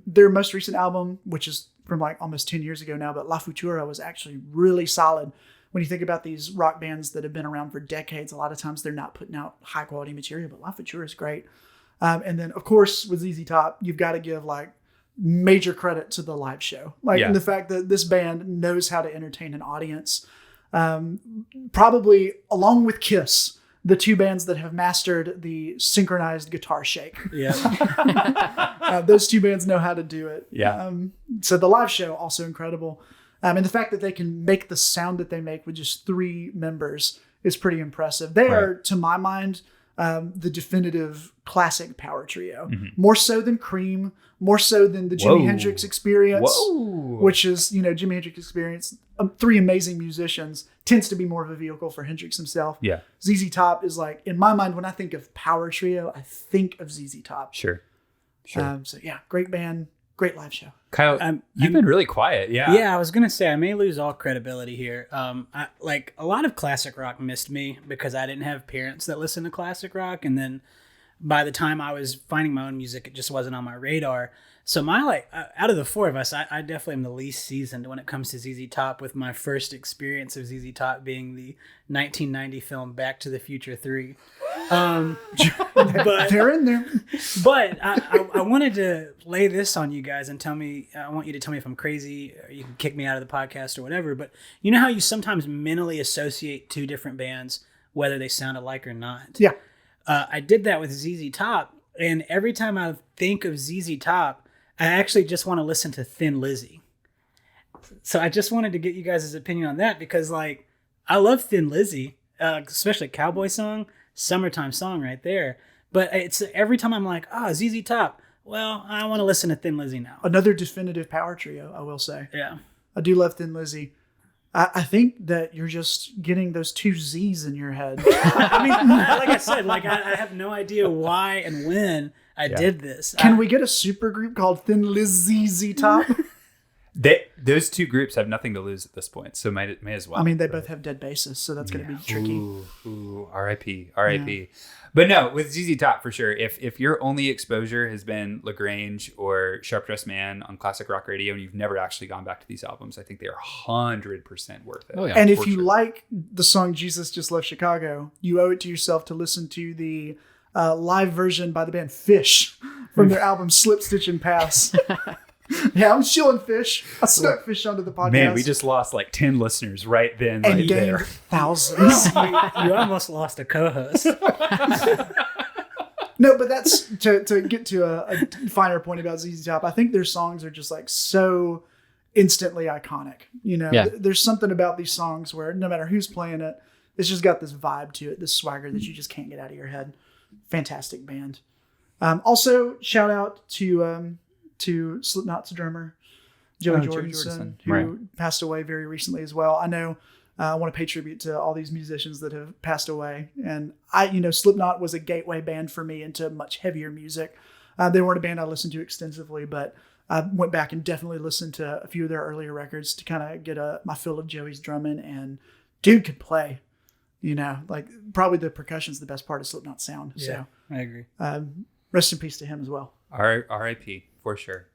Their most recent album, which is from like almost 10 years ago now, but La Futura was actually really solid. When you think about these rock bands that have been around for decades, a lot of times they're not putting out high quality material, but La Futura is great. And then of course with ZZ Top, you've got to give like major credit to the live show. And the fact that this band knows how to entertain an audience. Probably along with Kiss, the two bands that have mastered the synchronized guitar shake. Yeah. Those two bands know how to do it. Yeah. So the live show, also incredible. And the fact that they can make the sound that they make with just three members is pretty impressive. They are, to my mind, the definitive classic power trio. More so than Cream, more so than the Jimi Hendrix Experience, which is, Jimi Hendrix Experience, 3 amazing musicians, tends to be more of a vehicle for Hendrix himself. Yeah. ZZ Top is like, in my mind, when I think of power trio, I think of ZZ Top. Sure. So yeah, great band, great live show. Kyle, you've been really quiet. Yeah. Yeah, I was going to say, I may lose all credibility here. Like a lot of classic rock missed me because I didn't have parents that listened to classic rock. And then by the time I was finding my own music, it just wasn't on my radar. So out of the 4 of us, I definitely am the least seasoned when it comes to ZZ Top, with my first experience of ZZ Top being the 1990 film Back to the Future 3. But They're in there. But I wanted to lay this on you guys and I want you to tell me if I'm crazy, or you can kick me out of the podcast or whatever. But you know how you sometimes mentally associate 2 different bands, whether they sound alike or not? Yeah. I did that with ZZ Top. And every time I think of ZZ Top, I actually just want to listen to Thin Lizzy. So I just wanted to get you guys' opinion on that, because I love Thin Lizzy, especially Cowboy Song, summertime song right there. But it's every time I'm like, ZZ Top. Well, I want to listen to Thin Lizzy now. Another definitive power trio, I will say. Yeah. I do love Thin Lizzy. I think that you're just getting those 2 Z's in your head. I mean, like I said, I have no idea why and when I did this. Can we get a super group called Thin Lizzy Z Top? Those 2 groups have nothing to lose at this point, so may as well. I mean, they both have dead bassists, so that's going to be tricky. Ooh, R.I.P. R.I.P. But no, with ZZ Top for sure. If your only exposure has been LaGrange or Sharp Dressed Man on classic rock radio, and you've never actually gone back to these albums, I think they are 100% worth it. Oh yeah. And if you like the song "Jesus Just Left Chicago," you owe it to yourself to listen to the live version by the band Fish from their album "Slip, Stitch, and Pass." Yeah, I'm shilling Fish. I stuck Fish onto the podcast. Man, we just lost 10 listeners right then, and right gained there. thousands. You almost lost a co-host. No, but that's to get to a finer point about ZZ Top. I think their songs are just so instantly iconic. There's something about these songs where no matter who's playing it, it's just got this vibe to it, this swagger that you just can't get out of your head. Fantastic band. Also, shout out to Slipknot's drummer, Joey Jordison, who passed away very recently as well. I know I want to pay tribute to all these musicians that have passed away. And Slipknot was a gateway band for me into much heavier music. They weren't a band I listened to extensively, but I went back and definitely listened to a few of their earlier records to kind of get my fill of Joey's drumming. And dude could play, probably the percussion's the best part of Slipknot's sound. Yeah, so I agree. Rest in peace to him as well. R.I.P. For sure.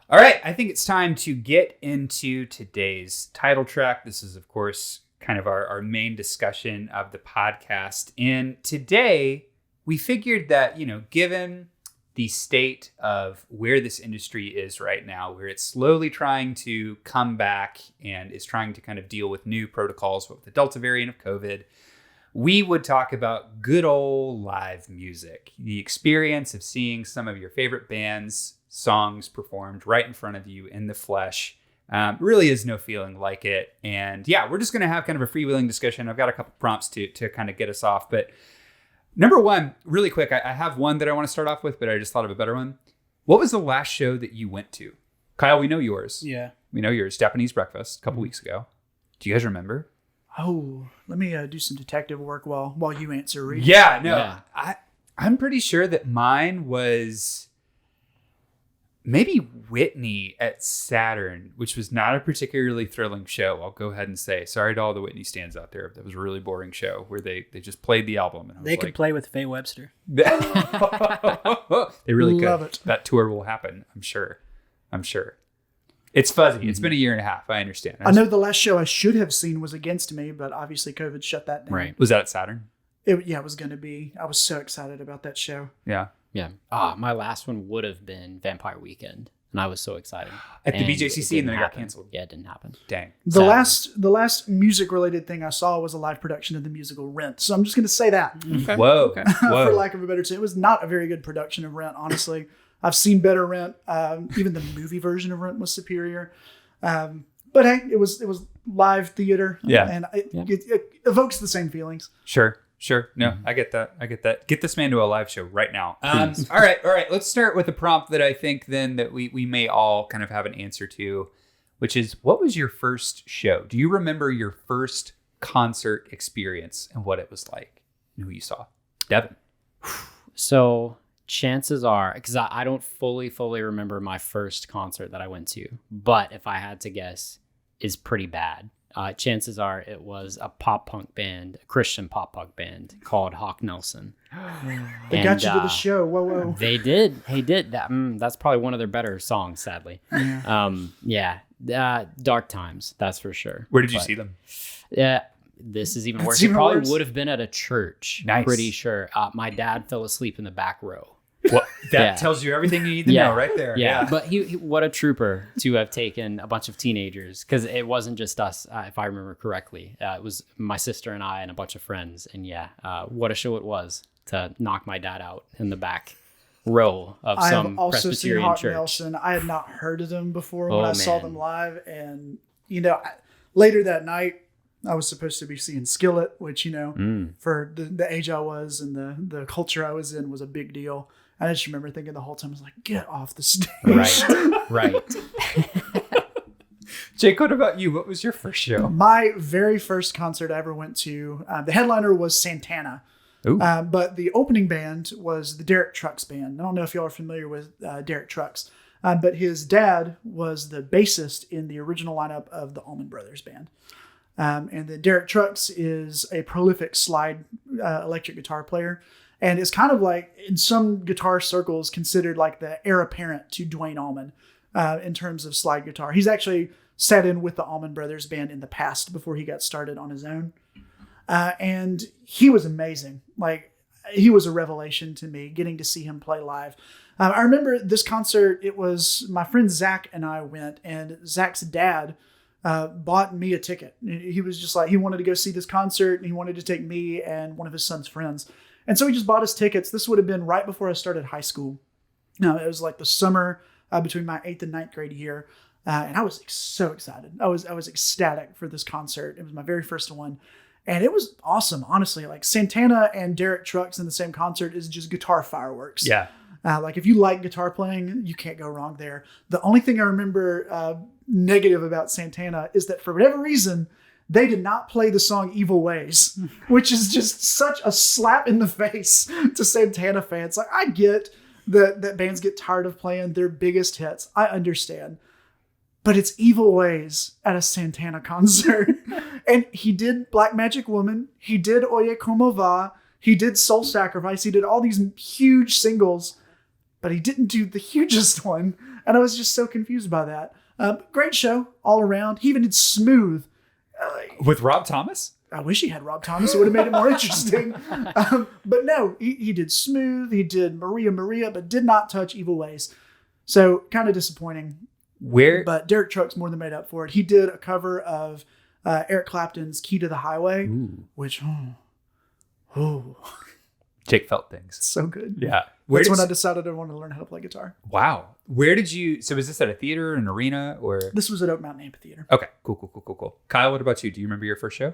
All right, I think it's time to get into today's title track. This is, of course, kind of our main discussion of the podcast. And today, we figured that, given the state of where this industry is right now, where it's slowly trying to come back and is trying to kind of deal with new protocols with the Delta variant of COVID, we would talk about good old live music, the experience of seeing some of your favorite bands' songs performed right in front of you in the flesh. Really is no feeling like it. And yeah, we're just going to have kind of a freewheeling discussion. I've got a couple prompts to kind of get us off. But number one, really quick, I have one that I want to start off with, but I just thought of a better one. What was the last show that you went to? Kyle, we know yours. Yeah. We know yours. Japanese Breakfast a couple weeks ago. Do you guys remember? Oh, let me do some detective work while you answer, Reed. Yeah, no. Yeah. I'm pretty sure that mine was maybe Whitney at Saturn, which was not a particularly thrilling show. I'll go ahead and say, sorry to all the Whitney stands out there. That was a really boring show where they just played the album. And they could play with Faye Webster. They really Love could. It. That tour will happen, I'm sure. It's fuzzy. It's been a year and a half. I understand. I know the last show I should have seen was Against Me, but obviously COVID shut that down. Right. Was that at Saturn? It was going to be. I was so excited about that show. Yeah. Yeah. My last one would have been Vampire Weekend, and I was so excited. At the BJCC, and then it got happen. canceled. Yeah, it didn't happen. Dang. The last music related thing I saw was a live production of the musical Rent. So I'm just going to say that. Okay. Whoa. Okay. For lack of a better term. It was not a very good production of Rent, honestly. I've seen better Rent. Even the movie version of Rent was superior. But hey, it was live theater. Yeah. And it evokes the same feelings. Sure. Sure. No, I get that. Get this man to a live show right now. All right. Let's start with a prompt that I think then that we may all kind of have an answer to, which is, what was your first show? Do you remember your first concert experience and what it was like and who you saw? Devan. So chances are, because I don't fully remember my first concert that I went to, but if I had to guess, is pretty bad. Chances are it was a pop punk band, a Christian pop punk band called Hawk Nelson. They got you to the show. Whoa. They did. That's probably one of their better songs, sadly. Dark times, that's for sure. Where did you see them? Yeah, this is even worse. Even It probably worse. would have been at a church. Nice. Pretty sure. My dad fell asleep in the back row. Well, that Yeah. tells you everything you need to know right there. Yeah, but he what a trooper to have taken a bunch of teenagers, because it wasn't just us, if I remember correctly. It was my sister and I and a bunch of friends. And what a show it was to knock my dad out in the back row of I some have also seen Presbyterian Hawk church. Nelson. I had not heard of them before when Oh, I saw man. them live. And, later that night, I was supposed to be seeing Skillet, which, for the age I was and the culture I was in was a big deal. I just remember thinking the whole time, I was like, get off the stage. Right. Jake, what about you? What was your first show? My very first concert I ever went to, the headliner was Santana. Ooh. But the opening band was the Derek Trucks band. I don't know if y'all are familiar with Derek Trucks, but his dad was the bassist in the original lineup of the Allman Brothers band. And the Derek Trucks is a prolific slide electric guitar player. And it's kind of like, in some guitar circles, considered like the heir apparent to Dwayne Allman in terms of slide guitar. He's actually sat in with the Allman Brothers band in the past before he got started on his own. And he was amazing. Like, he was a revelation to me, getting to see him play live. I remember this concert, it was my friend Zach and I went, and Zach's dad bought me a ticket. He was just like, he wanted to go see this concert, and he wanted to take me and one of his son's friends. And so he just bought us tickets. This would have been right before I started high school. It was like the summer between my 8th and 9th grade year. And I was so excited. I was ecstatic for this concert. It was my very first one. And it was awesome, honestly. Like, Santana and Derek Trucks in the same concert is just guitar fireworks. Yeah. Like, if you like guitar playing, you can't go wrong there. The only thing I remember negative about Santana is that for whatever reason, they did not play the song Evil Ways, which is just such a slap in the face to Santana fans. Like, I get that bands get tired of playing their biggest hits. I understand. But it's Evil Ways at a Santana concert. And he did Black Magic Woman. He did Oye Como Va. He did Soul Sacrifice. He did all these huge singles, but he didn't do the hugest one. And I was just so confused by that. Great show all around. He even did Smooth. With Rob Thomas? I wish he had Rob Thomas. It would have made it more interesting. But no, he did Smooth. He did Maria, but did not touch Evil Ways. So kind of disappointing. But Derek Trucks more than made up for it. He did a cover of Eric Clapton's Key to the Highway, which, Jake felt things. so good. Yeah. That's when I decided I wanted to learn how to play guitar. Wow. Where did you, so was this at a theater, an arena, or? This was at Oak Mountain Amphitheater. Okay, cool. Kyle, what about you? Do you remember your first show?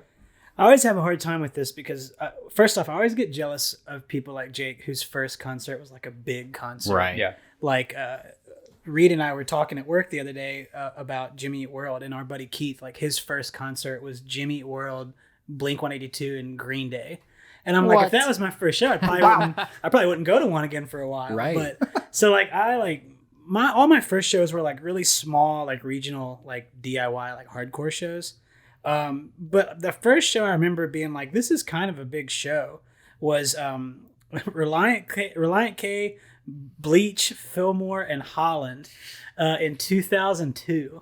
I always have a hard time with this because, first off, I always get jealous of people like Jake, whose first concert was like a big concert. Right. Yeah. Like, Reed and I were talking at work the other day about Jimmy Eat World, and our buddy Keith, like, his first concert was Jimmy Eat World, Blink-182, and Green Day. And I'm like, if that was my first show, I probably wouldn't go to one again for a while. Right. But so like all my first shows were like really small, like regional, like DIY, like hardcore shows. But the first show I remember being like, this is kind of a big show, was Reliant K, Bleach, Fillmore, and Holland in 2002.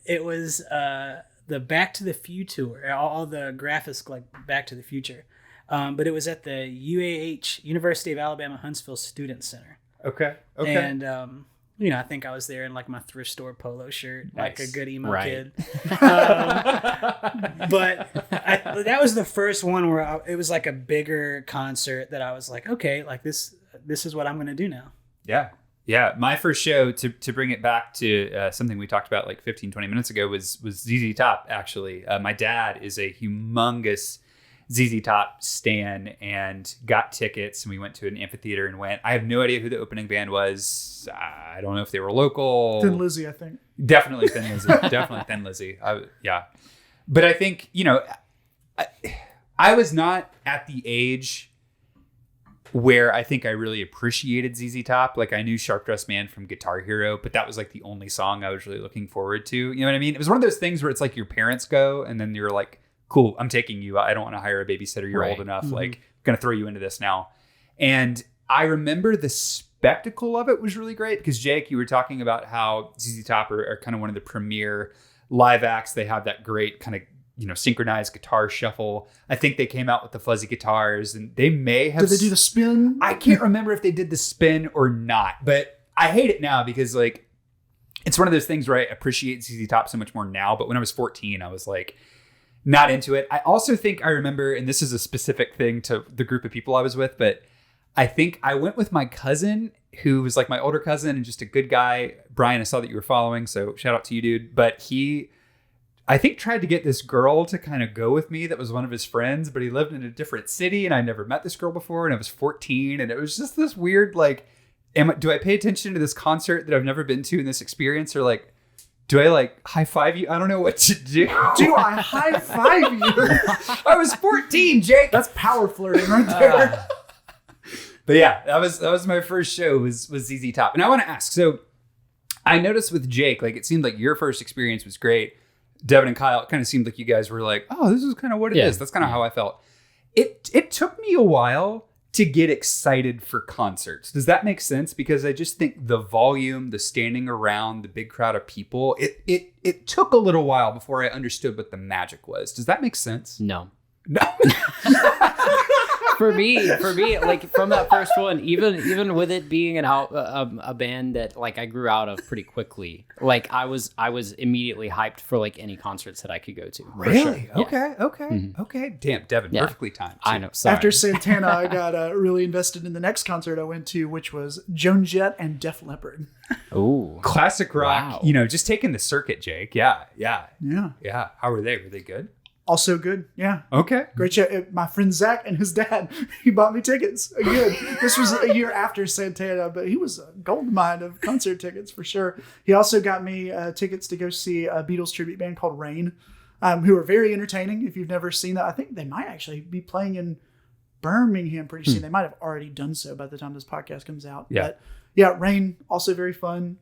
It was the Back to the Future tour, all the graphics like Back to the Future. But it was at the UAH, University of Alabama Huntsville Student Center. Okay. And, I think I was there in like my thrift store polo shirt, like a good emo kid. But that was the first one where it was like a bigger concert that I was like, okay, like this is what I'm going to do now. Yeah. Yeah. My first show, to bring it back to something we talked about like 15, 20 minutes ago, was ZZ Top, actually. My dad is a humongous ZZ Top stan and got tickets, and we went to an amphitheater and went. I have no idea who the opening band was. I don't know if they were local. Thin Lizzy, I think. Definitely Thin Lizzy. Definitely Thin Lizzy. Yeah. But I think, I was not at the age where I think I really appreciated ZZ Top. Like, I knew Sharp Dressed Man from Guitar Hero, but that was like the only song I was really looking forward to. You know what I mean? It was one of those things where it's like your parents go and then you're like, cool, I'm taking you. I don't want to hire a babysitter. You're old enough. Like, I'm going to throw you into this now. And I remember the spectacle of it was really great because, Jake, you were talking about how ZZ Top are kind of one of the premier live acts. They have that great kind of, synchronized guitar shuffle. I think they came out with the fuzzy guitars, and they may have... Did they do the spin? I can't remember if they did the spin or not, but I hate it now because, like, it's one of those things where I appreciate ZZ Top so much more now, but when I was 14, I was like, not into it. I also think I remember, and this is a specific thing to the group of people I was with, but I think I went with my cousin, who was like my older cousin and just a good guy. Brian, I saw that you were following, so shout out to you, dude. But he, I think, tried to get this girl to kind of go with me that was one of his friends, but he lived in a different city and I never met this girl before, and I was 14, and it was just this weird, like, do I pay attention to this concert that I've never been to in this experience, or like, do I like high five you? I don't know what to do. Do I high five you? I was 14, Jake. That's power flirting right there. But yeah, that was my first show was ZZ Top. And I want to ask, so I noticed with Jake, like, it seemed like your first experience was great. Devan and Kyle, it kind of seemed like you guys were like, oh, this is kind of what it is. That's kind of how I felt. It took me a while to get excited for concerts. Does that make sense? Because I just think the volume, the standing around, the big crowd of people, it took a little while before I understood what the magic was. Does that make sense? No. No. For me, like, from that first one, even with it being a band that, like, I grew out of pretty quickly, like, I was immediately hyped for, like, any concerts that I could go to. Really? Sure. Okay. Yeah. Okay. Damn, Devan, perfectly timed. I know. Sorry. After Santana, I got really invested in the next concert I went to, which was Joan Jett and Def Leppard. Ooh. Classic rock. Wow. Just taking the circuit, Jake. Yeah. How were they? Were they good? Also good, yeah. Okay. Great show. My friend Zach and his dad, he bought me tickets. Again, this was a year after Santana, but he was a gold mine of concert tickets for sure. He also got me tickets to go see a Beatles tribute band called Rain, who are very entertaining. If you've never seen that, I think they might actually be playing in Birmingham pretty soon. They might have already done so by the time this podcast comes out. Yeah. But yeah, Rain, also very fun.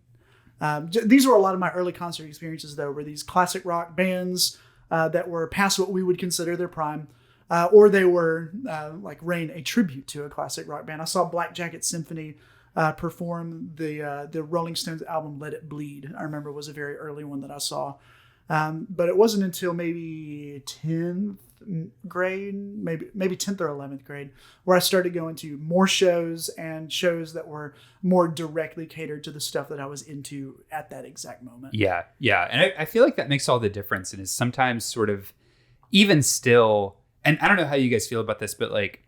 These were a lot of my early concert experiences, though, were these classic rock bands that were past what we would consider their prime, or they were, like Rain, a tribute to a classic rock band. I saw Black Jacket Symphony perform the Rolling Stones album Let It Bleed. I remember was a very early one that I saw. But it wasn't until maybe 10th grade, maybe 10th or 11th grade, where I started going to more shows and shows that were more directly catered to the stuff that I was into at that exact moment. Yeah. And I feel like that makes all the difference, and is sometimes sort of, even still, and I don't know how you guys feel about this, but like,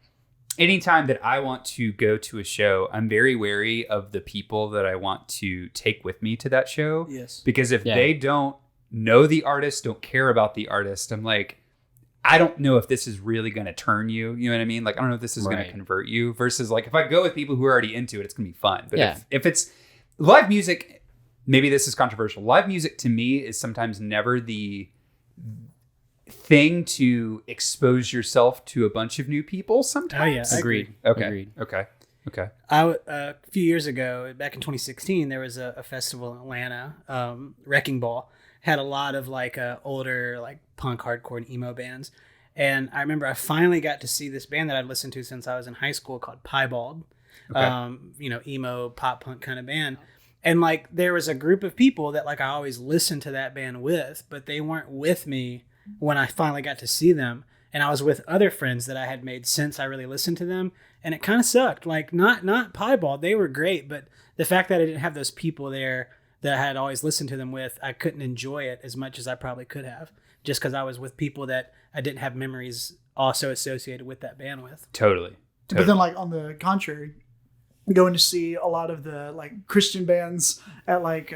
anytime that I want to go to a show, I'm very wary of the people that I want to take with me to that show. Yes. Because if they don't know the artist, don't care about the artist, I'm like, I don't know if this is really going to turn you. You know what I mean? Like, I don't know if this is going to convert you, versus like, if I go with people who are already into it, it's going to be fun. But if it's live music, maybe this is controversial. Live music to me is sometimes never the thing to expose yourself to a bunch of new people sometimes. Oh, yeah. Agreed. Okay. A few years ago, back in 2016, there was a festival in Atlanta, Wrecking Ball. Had a lot of like older like punk, hardcore, and emo bands. And I remember I finally got to see this band that I'd listened to since I was in high school called Piebald. Emo, pop punk kind of band. And like, there was a group of people that like I always listened to that band with, but they weren't with me when I finally got to see them. And I was with other friends that I had made since I really listened to them. And it kind of sucked. Like, not Piebald, they were great, but the fact that I didn't have those people there that I had always listened to them with, I couldn't enjoy it as much as I probably could have, just because I was with people that I didn't have memories also associated with that band with. Totally. But then, like, on the contrary, going to see a lot of the like Christian bands at like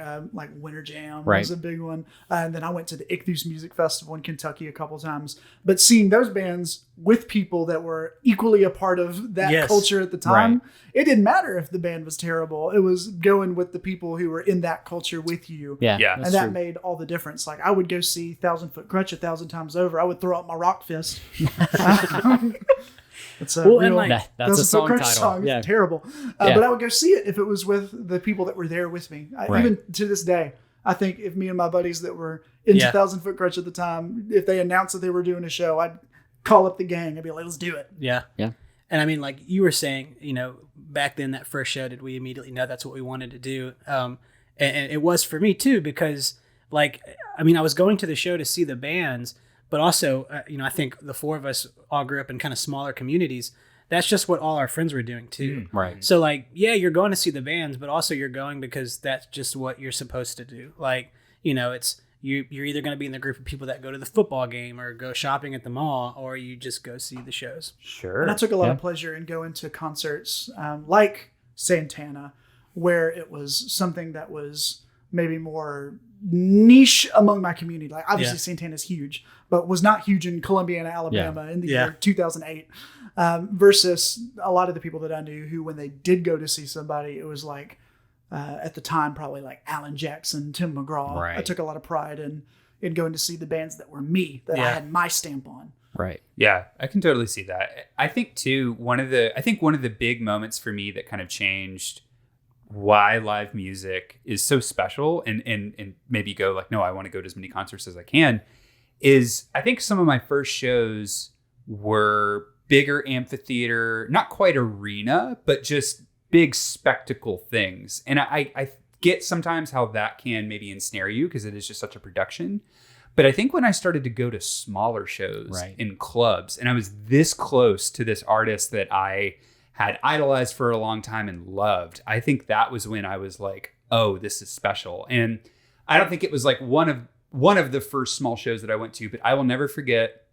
Winter Jam was a big one. And then I went to the Ichthus Music Festival in Kentucky a couple times. But seeing those bands with people that were equally a part of that culture at the time, it didn't matter if the band was terrible. It was going with the people who were in that culture with you. Yeah. And that made all the difference. Like I would go see 1,000 Foot Crutch 1,000 times over. I would throw up my Rawkfist. It's a real, that's a song title. Song. It's terrible. But I would go see it if it was with the people that were there with me. Even to this day, I think if me and my buddies that were into 1,000 Foot Crutch at the time, if they announced that they were doing a show, I'd call up the gang. I'd be like, let's do it. Yeah. And I mean, like you were saying, back then that first show, did we immediately know that's what we wanted to do? And it was for me too, because I was going to the show to see the bands, but also, I think the four of us all grew up in kind of smaller communities. That's just what all our friends were doing too. Right. So you're going to see the bands, but also you're going because that's just what you're supposed to do. It's you're either going to be in the group of people that go to the football game or go shopping at the mall, or you just go see the shows. Sure. And I took a lot of pleasure in going to concerts like Santana, where it was something that was maybe more niche among my community. Like obviously Santana's huge, but was not huge in Columbiana, Alabama in the year 2008. Versus a lot of the people that I knew who, when they did go to see somebody, it was like at the time probably like Alan Jackson, Tim McGraw. Right. I took a lot of pride in going to see the bands that were me, that I had my stamp on. Right. Yeah, I can totally see that. I think too, one of the big moments for me that kind of changed why live music is so special and maybe go like, no, I want to go to as many concerts as I can, is I think some of my first shows were bigger amphitheater, not quite arena, but just big spectacle things. And I get sometimes how that can maybe ensnare you because it is just such a production. But I think when I started to go to smaller shows in clubs, and I was this close to this artist that I had idolized for a long time and loved, I think that was when I was like, oh, this is special. And I don't think it was like one of the first small shows that I went to, but I will never forget,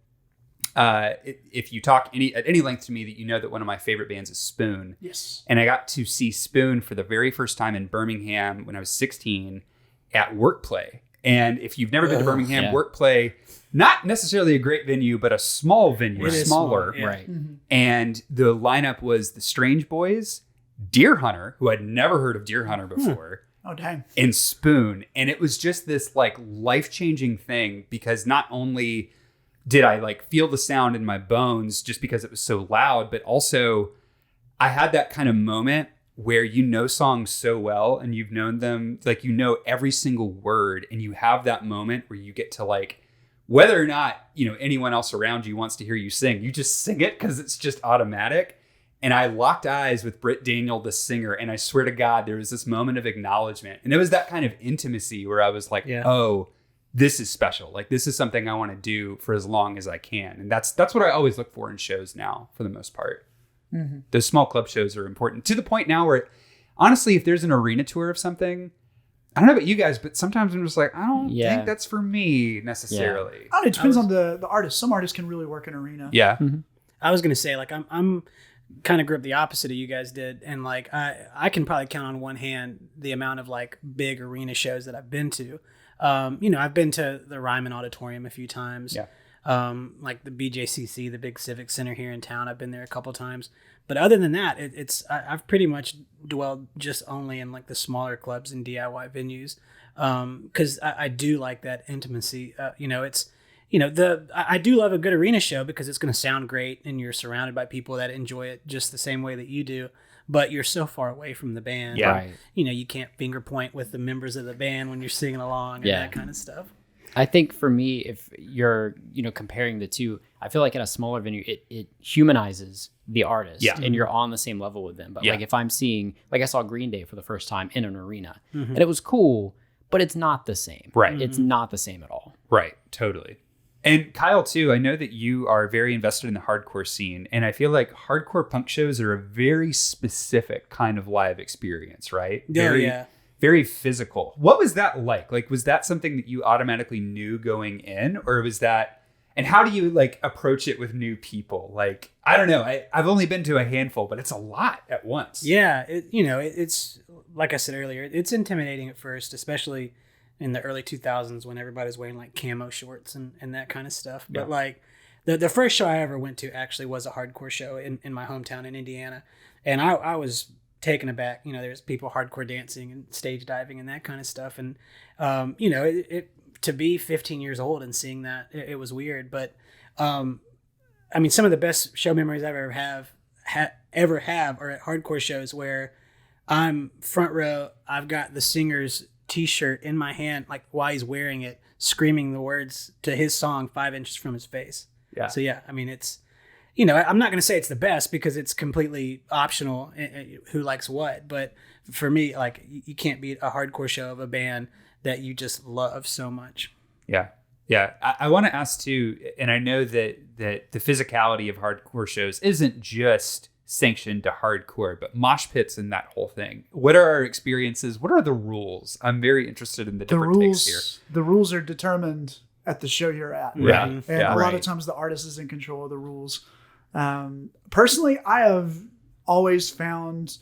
if you talk at any length to me, that you know that one of my favorite bands is Spoon. Yes. And I got to see Spoon for the very first time in Birmingham when I was 16 at Workplay. And if you've never been to Birmingham, Workplay, not necessarily a great venue, but a small venue, smaller. Small, right. Mm-hmm. And the lineup was the Strange Boys, Deer Hunter, who I'd never heard of Deer Hunter before. Oh, dang. And Spoon. And it was just this like life-changing thing, because not only did I like feel the sound in my bones just because it was so loud, but also I had that kind of moment where you know songs so well and you've known them, like you know every single word, and you have that moment where you get to like, whether or not, anyone else around you wants to hear you sing, you just sing it because it's just automatic. And I locked eyes with Britt Daniel, the singer, and I swear to God, there was this moment of acknowledgement. And it was that kind of intimacy where I was like, oh, this is special. Like, this is something I want to do for as long as I can. And that's what I always look for in shows now, for the most part. Mm-hmm. Those small club shows are important, to the point now where, honestly, if there's an arena tour of something, I don't know about you guys, but sometimes I'm just like, I don't think that's for me necessarily. I don't know, it depends on the artist. Some artists can really work an arena. Yeah. Mm-hmm. I was going to say, like, I'm kind of grew up the opposite of you guys did. And like, I can probably count on one hand the amount of like big arena shows that I've been to. I've been to the Ryman Auditorium a few times. Yeah. Like the BJCC, the big civic center here in town. I've been there a couple times. But other than that, I've pretty much dwelled just only in like the smaller clubs and DIY venues. Because I do like that intimacy. I do love a good arena show because it's going to sound great and you're surrounded by people that enjoy it just the same way that you do. But you're so far away from the band. Yeah. Right. You can't finger point with the members of the band when you're singing along and that kind of stuff. I think for me, if you're, comparing the two, I feel like in a smaller venue, it humanizes the artist and you're on the same level with them. But like if I'm seeing, like I saw Green Day for the first time in an arena and it was cool, but it's not the same. Right. It's not the same at all. Right. Totally. And Kyle, too, I know that you are very invested in the hardcore scene. And I feel like hardcore punk shows are a very specific kind of live experience, right? Very physical. What was that like? Like, was that something that you automatically knew going in? Or was that, And how do you like approach it with new people? Like, I don't know. I've only been to a handful, but it's a lot at once. Yeah, it's like I said earlier, it's intimidating at first, especially in the early 2000s when everybody's wearing like camo shorts and that kind of stuff. But like the first show I ever went to actually was a hardcore show in my hometown in Indiana. And I was taken aback. There's people hardcore dancing and stage diving and that kind of stuff. And, it to be 15 years old and seeing that, it was weird. But, some of the best show memories I've ever have are at hardcore shows where I'm front row. I've got the singer's T-shirt in my hand, like while he's wearing it, screaming the words to his song 5 inches from his face. Yeah. So yeah, it's, I'm not going to say it's the best because it's completely optional who likes what. But for me, like you can't beat a hardcore show of a band that you just love so much. Yeah. Yeah. I want to ask too, and I know that the physicality of hardcore shows isn't just sanctioned to hardcore, but mosh pits and that whole thing. What are our experiences? What are the rules? I'm very interested in the different takes here. The rules are determined at the show you're at. Yeah. And a lot of times the artist is in control of the rules. Personally, I have always found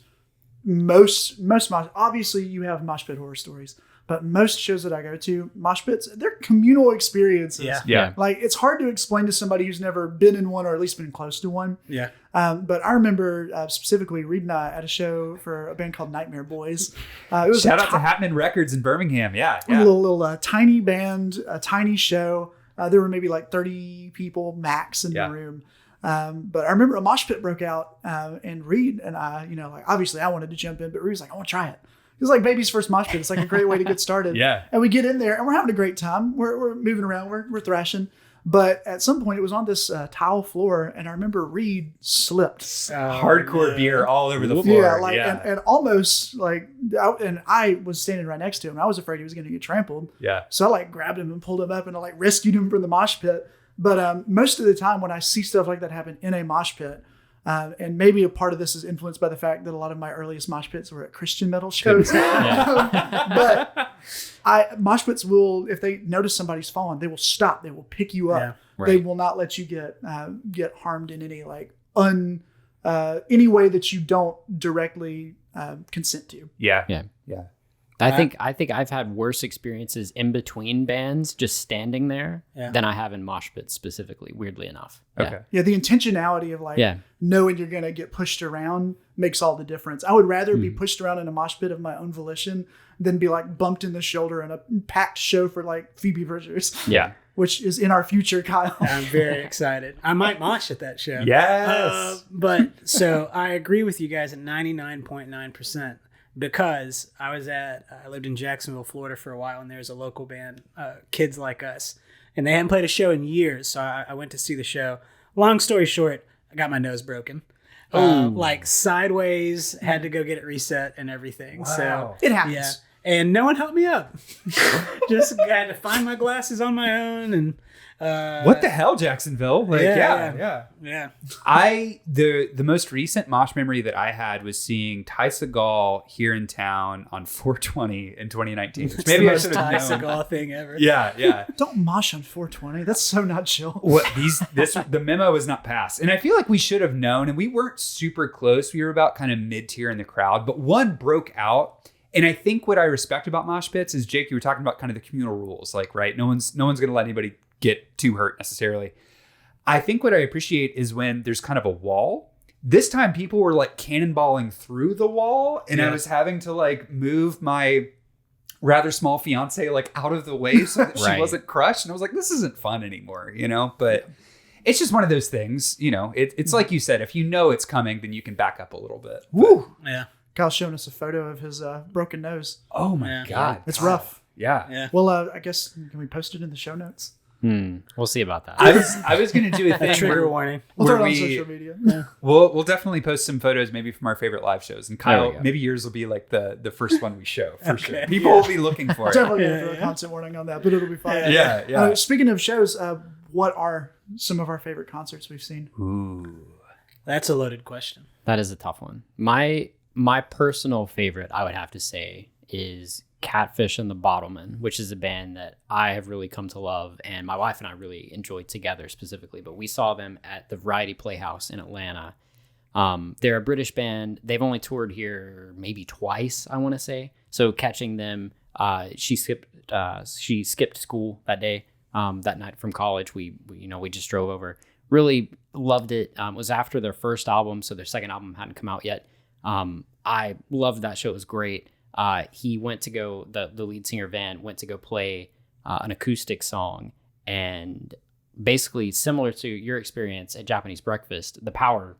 most mosh, obviously you have mosh pit horror stories, but most shows that I go to, mosh pits, they're communal experiences. Yeah. Like it's hard to explain to somebody who's never been in one or at least been close to one. Yeah. But I remember specifically Reed and I at a show for a band called Nightmare Boys. It was Shout out to Hatton Records in Birmingham. Yeah. A little tiny band, a tiny show. There were maybe like 30 people max in the room. But I remember a mosh pit broke out, and Reed and I, obviously I wanted to jump in, but Reed was like, I want to try it. It was like baby's first mosh pit. It's like a great way to get started. Yeah. And we get in there and we're having a great time. We're moving around. We're thrashing. But at some point it was on this tile floor, and I remember Reed slipped. Hardcore beer all over the floor. And almost like, and I was standing right next to him. I was afraid he was going to get trampled. Yeah. So I like grabbed him and pulled him up and I like rescued him from the mosh pit. But most of the time when I see stuff like that happen in a mosh pit, and maybe a part of this is influenced by the fact that a lot of my earliest mosh pits were at Christian metal shows. But mosh pits will, if they notice somebody's fallen, they will stop. They will pick you up. Yeah, right. They will not let you get harmed in any any way that you don't directly consent to. Yeah. I think I've had worse experiences in between bands just standing there than I have in mosh pits specifically, weirdly enough. Okay. Yeah, the intentionality of knowing you're going to get pushed around makes all the difference. I would rather be pushed around in a mosh pit of my own volition than be like bumped in the shoulder in a packed show for like Phoebe Bridgers. Yeah. Which is in our future, Kyle. I'm very excited. I might mosh at that show. Yes. But so I agree with you guys at 99.9%. Because I lived in Jacksonville, Florida for a while, and there was a local band, Kids Like Us, and they hadn't played a show in years, so I went to see the show. Long story short, I got my nose broken. Like sideways, had to go get it reset and everything. Wow. So it happens. Yeah. And no one helped me up. Just had to find my glasses on my own and what the hell, Jacksonville? Like, yeah. The most recent mosh memory that I had was seeing Ty Segall here in town on 420 in 2019. Which maybe I should have known. Ty Segall thing ever. Yeah. Don't mosh on 420. That's so not chill. The memo was not passed, and I feel like we should have known. And we weren't super close. We were about kind of mid tier in the crowd, but one broke out. And I think what I respect about mosh pits is, Jake, you were talking about kind of the communal rules, like, right? No one's going to let anybody get too hurt necessarily. I think what I appreciate is when there's kind of a wall. This time people were like cannonballing through the wall, and I was having to like move my rather small fiance like out of the way so that she wasn't crushed. And I was like, this isn't fun anymore, but it's just one of those things, it's like you said, if you know it's coming, then you can back up a little bit. Woo! Yeah. Kyle's showing us a photo of his broken nose. Oh my God. It's rough. Yeah. Well, I guess, can we post it in the show notes? We'll see about that. I was going to do a thing. Trigger warning. We'll throw it on social media. Yeah. We'll definitely post some photos maybe from our favorite live shows. And Kyle, maybe yours will be like the first one we show for sure. People will be looking for it. Definitely going to throw a content warning on that, but it'll be fine. Yeah. Speaking of shows, what are some of our favorite concerts we've seen? Ooh. That's a loaded question. That is a tough one. My personal favorite, I would have to say, is Catfish and the Bottlemen, which is a band that I have really come to love, and my wife and I really enjoyed together specifically. But we saw them at the Variety Playhouse in Atlanta. They're a British band. They've only toured here maybe twice, I want to say. So catching them, she skipped school that day, that night from college. We just drove over. Really loved it. It was after their first album, so their second album hadn't come out yet. I loved that show. It was great. He went to go, the lead singer Van went to go play an acoustic song, and basically similar to your experience at Japanese Breakfast, the power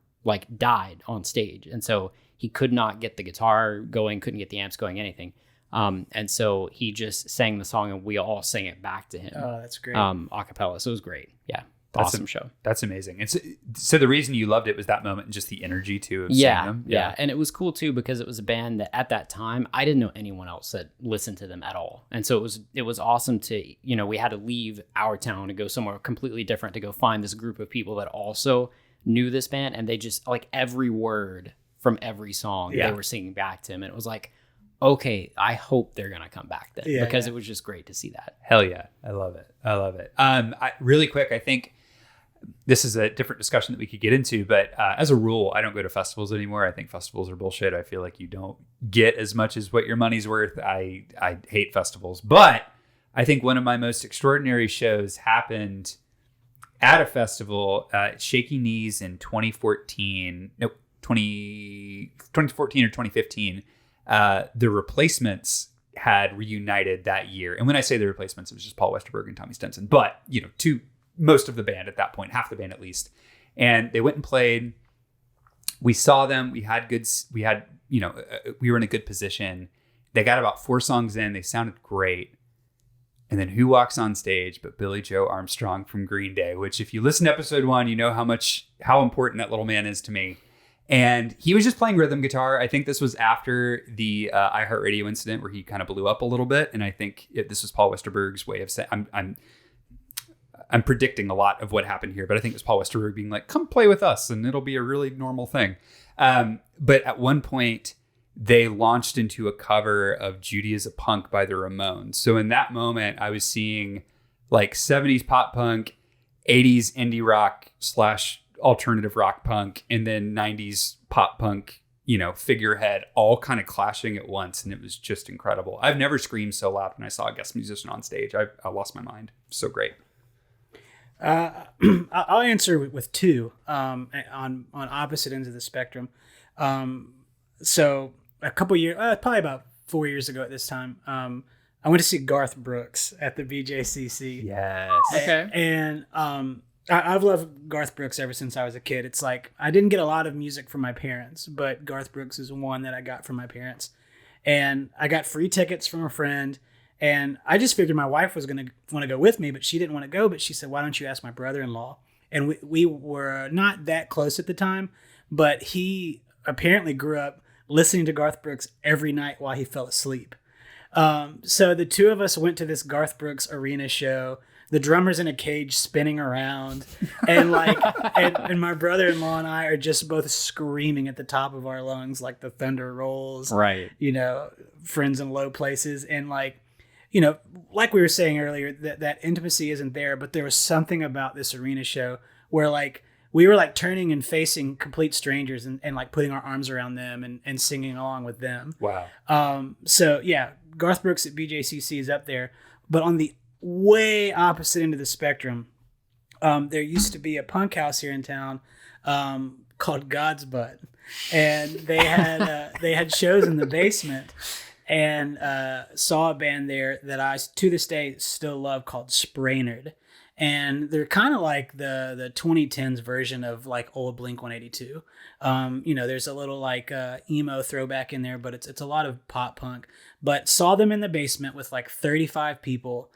died on stage, and so he could not get the guitar going, couldn't get the amps going, anything. And so he just sang the song, and we all sang it back to him. Oh, that's great. A cappella. So it was great. Yeah. Awesome show. That's amazing. And so the reason you loved it was that moment and just the energy too of seeing them. Yeah. And it was cool too, because it was a band that at that time, I didn't know anyone else that listened to them at all. And so it was awesome to, we had to leave our town to go somewhere completely different to go find this group of people that also knew this band, and they just every word from every song they were singing back to him. And it was like, okay, I hope they're going to come back then, because it was just great to see that. Hell yeah. I love it. Really quick, I think this is a different discussion that we could get into, but as a rule, I don't go to festivals anymore. I think festivals are bullshit. I feel like you don't get as much as what your money's worth. I hate festivals, but I think one of my most extraordinary shows happened at a festival, Shaky Knees in 2014 or 2015. The Replacements had reunited that year. And when I say the Replacements, it was just Paul Westerberg and Tommy Stinson, but most of the band at that point, half the band at least. And they went and played. We saw them. We were in a good position. They got about 4 songs in. They sounded great. And then who walks on stage but Billy Joe Armstrong from Green Day, which if you listen to episode 1, you know how important that little man is to me. And he was just playing rhythm guitar. I think this was after the iHeartRadio incident where he kind of blew up a little bit. And I think this was Paul Westerberg's way of saying, I'm predicting a lot of what happened here, but I think it was Paul Westerberg being like, come play with us and it'll be a really normal thing. But at one point they launched into a cover of Judy is a Punk by the Ramones. So in that moment I was seeing 70s pop punk, 80s indie rock / alternative rock punk, and then 90s pop punk, figurehead all kind of clashing at once. And it was just incredible. I've never screamed so loud when I saw a guest musician on stage. I lost my mind. So great. I'll answer with 2 on opposite ends of the spectrum. So a couple years, probably about 4 years ago at this time, I went to see Garth Brooks at the BJCC. Yes. Okay. And I've loved Garth Brooks ever since I was a kid. It's like I didn't get a lot of music from my parents, but Garth Brooks is one that I got from my parents. And I got free tickets from a friend. And I just figured my wife was going to want to go with me, but she didn't want to go. But she said, why don't you ask my brother-in-law? And we were not that close at the time, but he apparently grew up listening to Garth Brooks every night while he fell asleep. So the 2 of us went to this Garth Brooks arena show. The drummer's in a cage spinning around, and and my brother-in-law and I are just both screaming at the top of our lungs like the thunder rolls. Right. Friends in low places, and like we were saying earlier, that intimacy isn't there, but there was something about this arena show where we were turning and facing complete strangers and putting our arms around them and singing along with them. Wow. So yeah, Garth Brooks at BJCC is up there, but on the way opposite end of the spectrum, there used to be a punk house here in town called God's Butt, and they had shows in the basement. And saw a band there that I, to this day, still love called Sprainerd. And they're kind of like the 2010s version of old Blink-182. There's a little emo throwback in there, but it's a lot of pop punk. But saw them in the basement with 35 people.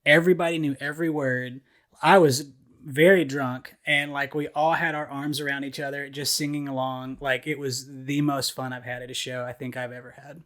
Everybody knew every word. I was very drunk, and we all had our arms around each other, just singing along. It was the most fun I've had at a show I think I've ever had.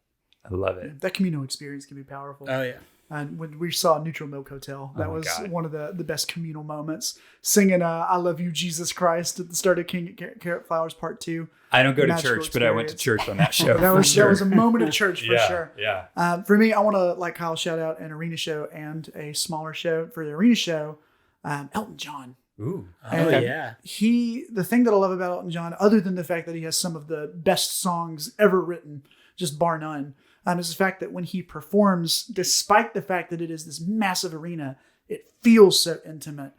I love it. That communal experience can be powerful. Oh, yeah. And when we saw Neutral Milk Hotel, that was God. one of the best communal moments. Singing "I Love You, Jesus Christ" at the start of King Carrot Flowers Part 2. I don't go to Magical church, but I went to experience. church on that show. That was for sure. a moment of church for sure. Yeah. For me, I want to, like Kyle, shout out an arena show and a smaller show. For the arena show, Elton John. Ooh. And yeah. the thing that I love about Elton John, other than the fact that he has some of the best songs ever written, just bar none, is the fact that when he performs, despite the fact that it is this massive arena, it feels so intimate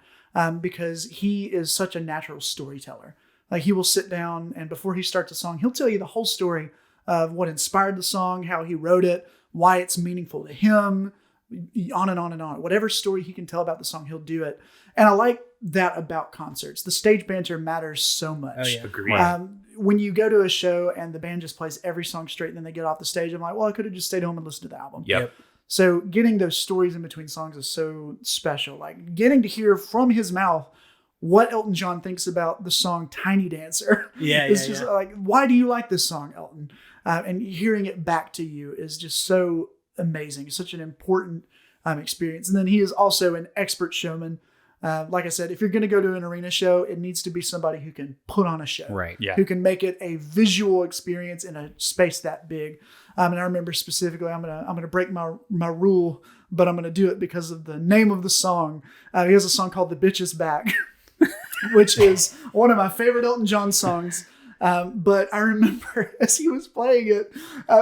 because he is such a natural storyteller. Like, he will sit down and before he starts a song, he'll tell you the whole story of what inspired the song, how he wrote it, why it's meaningful to him, on and on and on. Whatever story he can tell about the song, he'll do it. And I like that about concerts. The stage banter matters so much. Oh, yeah. Agreed. When you go to a show and the band just plays every song straight and then they get off the stage, I'm like, well, I could have just stayed home and listened to the album. Yep. So getting those stories in between songs is so special. Like, getting to hear from his mouth what Elton John thinks about the song Tiny Dancer. Yeah, It's just like, why do you like this song, Elton? And hearing it back to you is just so amazing. It's such an important experience. And then he is also an expert showman. Like I said, if you're going to go to an arena show, it needs to be somebody who can put on a show. Right. Yeah. Who can make it a visual experience in a space that big. And I remember specifically, I'm gonna break my rule, but I'm gonna do it because of the name of the song. He has a song called "The Bitch Is Back," which is one of my favorite Elton John songs. But I remember as he was playing it,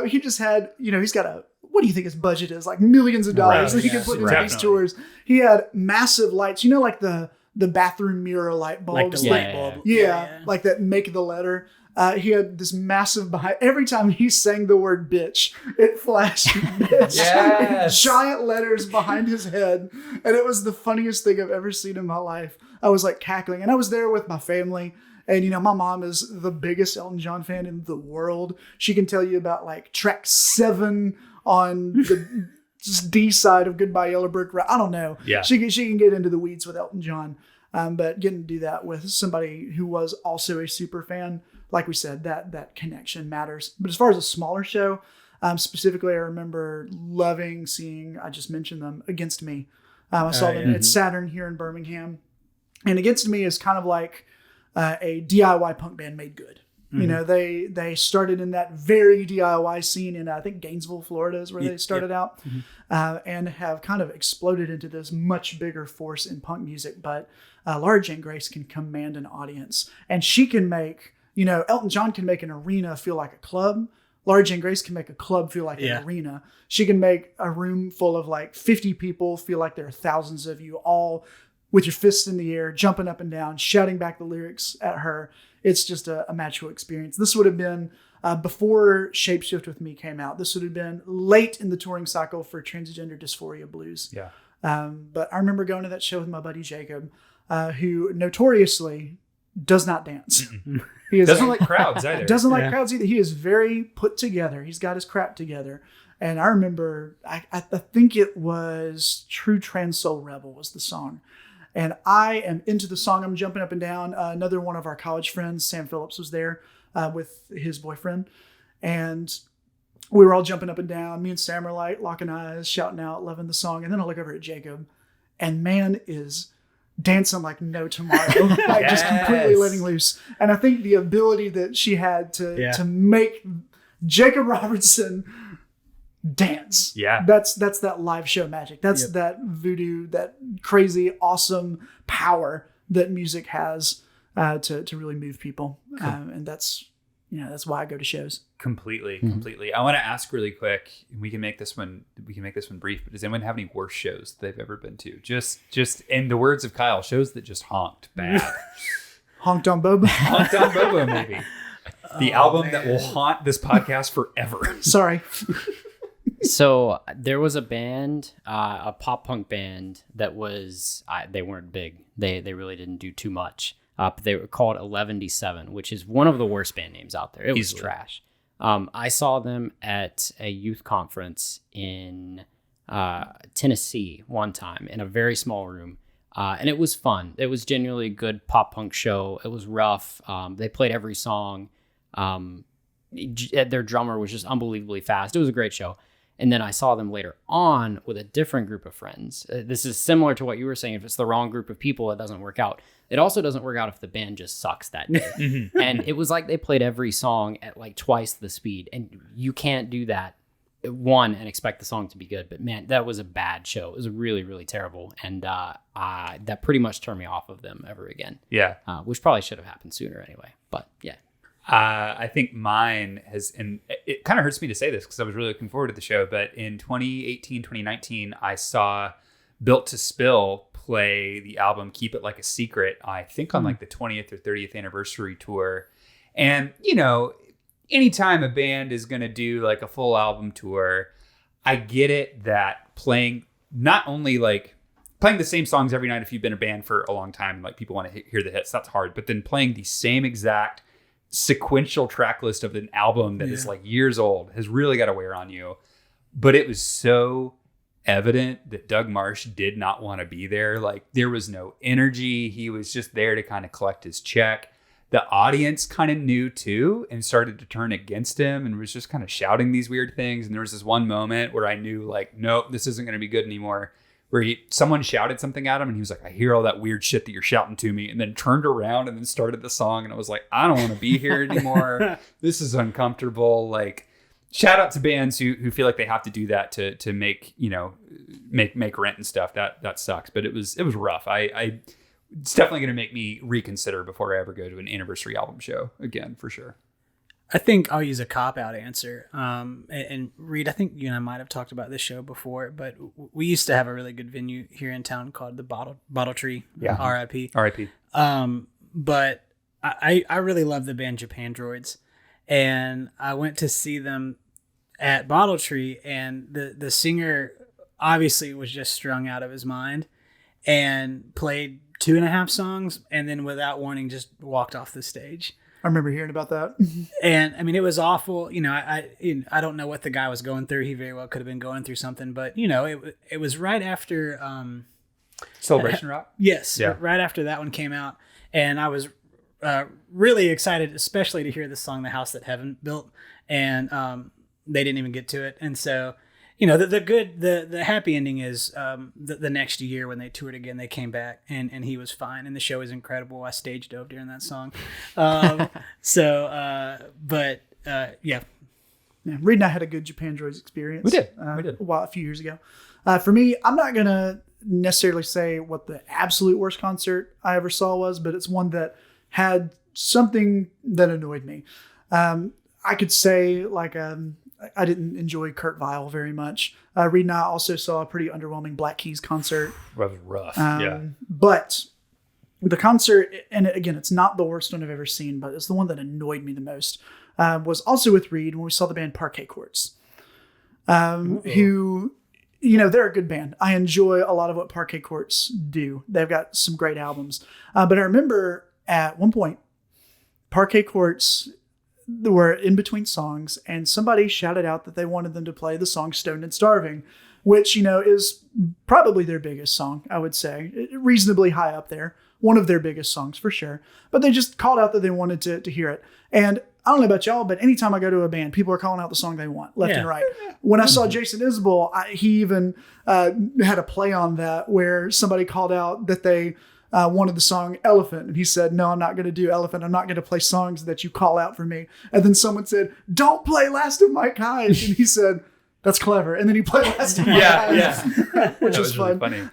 he just had, he's got what do you think his budget is? Like millions of dollars that he can put into these tours. He had massive lights, like the bathroom mirror light bulbs. Like the light bulb. Yeah, like that make the letter. He had this massive behind. Every time he sang the word bitch, it flashed bitch. Yes. Giant letters behind his head. And it was the funniest thing I've ever seen in my life. I was like cackling. And I was there with my family. And, my mom is the biggest Elton John fan in the world. She can tell you about like track 7 on the just D side of Goodbye Yellow Brick Road. I don't know. Yeah. She can get into the weeds with Elton John. But getting to do that with somebody who was also a super fan, like we said, that connection matters. But as far as a smaller show, specifically, I remember loving seeing, I just mentioned them, Against Me. I saw them at Saturn here in Birmingham. And Against Me is kind of like a DIY punk band made good. They started in that very DIY scene in, I think, Gainesville, Florida is where they started out, and have kind of exploded into this much bigger force in punk music. But Laura Jane Grace can command an audience, and she can make, Elton John can make an arena feel like a club. Laura Jane Grace can make a club feel like an arena. She can make a room full of like 50 people feel like there are thousands of you all with your fists in the air, jumping up and down, shouting back the lyrics at her. It's just a magical experience. This would have been before Shapeshift With Me came out. This would have been late in the touring cycle for Transgender Dysphoria Blues. Yeah. But I remember going to that show with my buddy Jacob, who notoriously does not dance. He Doesn't like crowds either. Doesn't like crowds either. He is very put together. He's got his crap together. And I remember, I think it was True Trans Soul Rebel was the song. And I am into the song. I'm jumping up and down. Another one of our college friends, Sam Phillips, was there with his boyfriend. And we were all jumping up and down. Me and Sam are like locking eyes, shouting out, loving the song. And then I look over at Jacob, and man is dancing like no tomorrow. Like just completely letting loose. And I think the ability that she had to make Jacob Robertson dance. Yeah. That's that live show magic. That's that voodoo, that crazy, awesome power that music has to really move people. And that's why I go to shows. Completely. I want to ask really quick, we can make this one brief, but does anyone have any worst shows they've ever been to? Just in the words of Kyle, shows that just honked bad. Honked on Bobo. Honked on Bobo, maybe. The album that will haunt this podcast forever. Sorry. So there was a band, a pop punk band that was, they weren't big. They really didn't do too much. But they were called 11D7, which is one of the worst band names out there. It was trash. I saw them at a youth conference in Tennessee one time in a very small room. And it was fun. It was genuinely a good pop punk show. It was rough. They played every song. Their drummer was just unbelievably fast. It was a great show. And then I saw them later on with a different group of friends. This is similar to what you were saying. If it's the wrong group of people, it doesn't work out. It also doesn't work out if the band just sucks that day. And it was like they played every song at like twice the speed. And you can't do that, one, and expect the song to be good. But man, that was a bad show. It was really, really terrible. And that pretty much turned me off of them ever again. Yeah. Which probably should have happened sooner anyway. But yeah. I think mine has, and it kind of hurts me to say this because I was really looking forward to the show, but in 2018, 2019, I saw Built to Spill play the album Keep It Like a Secret, I think on like the 20th or 30th anniversary tour. And, you know, anytime a band is going to do like a full album tour, I get it that playing not only like playing the same songs every night if you've been a band for a long time, like people want to hear the hits, that's hard. But then playing the same exact sequential track list of an album that is like years old has really got to wear on you. But it was so evident that Doug Marsh did not want to be there. Like there was no energy. He was just there to kind of collect his check. The audience kind of knew too and started to turn against him and was just kind of shouting these weird things. And there was this one moment where I knew like, nope, this isn't going to be good anymore. Where someone shouted something at him and he was like, I hear all that weird shit that you're shouting to me, and then turned around and then started the song. And I was like, I don't want to be here anymore. This is uncomfortable. Like, shout out to bands who feel like they have to do that to make, you know, make rent and stuff. That sucks. But it was rough. It's definitely going to make me reconsider before I ever go to an anniversary album show again, for sure. I think I'll use a cop-out answer. And Reed, I think you and I might have talked about this show before, but we used to have a really good venue here in town called the Bottle Tree. Yeah. R.I.P. R.I.P. But I really love the band Japan Droids. And I went to see them at Bottle Tree, and the singer obviously was just strung out of his mind and played 2.5 songs, and then without warning just walked off the stage. I remember hearing about that. And I mean, it was awful. You know, I don't know what the guy was going through. He very well could have been going through something, but you know, it was right after Celebration Rock. Yes, yeah. Right after that one came out, and I was really excited, especially to hear the song "The House That Heaven Built," and they didn't even get to it. And so, you know, the happy ending is the next year when they toured again, they came back and he was fine, and the show was incredible. I stage dove during that song. Yeah. Reed and I had a good Japan Droids experience. We did. A few years ago. For me, I'm not going to necessarily say what the absolute worst concert I ever saw was, but it's one that had something that annoyed me. I could say like I didn't enjoy Kurt Vile very much. Reed and I also saw a pretty underwhelming Black Keys concert. That was rough. Yeah. But the concert, and again, it's not the worst one I've ever seen, but it's the one that annoyed me the most, was also with Reed when we saw the band Parquet Courts, who, you know, they're a good band. I enjoy a lot of what Parquet Courts do. They've got some great albums. But I remember at one point, Parquet Courts were in between songs, and somebody shouted out that they wanted them to play the song Stoned and Starving, which, you know, is probably their biggest song, I would say. Reasonably high up there. One of their biggest songs for sure. But they just called out that they wanted to hear it. And I don't know about y'all, but anytime I go to a band, people are calling out the song they want, left and right. When I saw Jason Isbell, he even had a play on that where somebody called out that they wanted the song Elephant. And he said, no, I'm not going to do Elephant. I'm not going to play songs that you call out for me. And then someone said, don't play Last of Mike Hyde. And he said, that's clever. And then he played Last of Mike Hyde, which was fun. Really funny.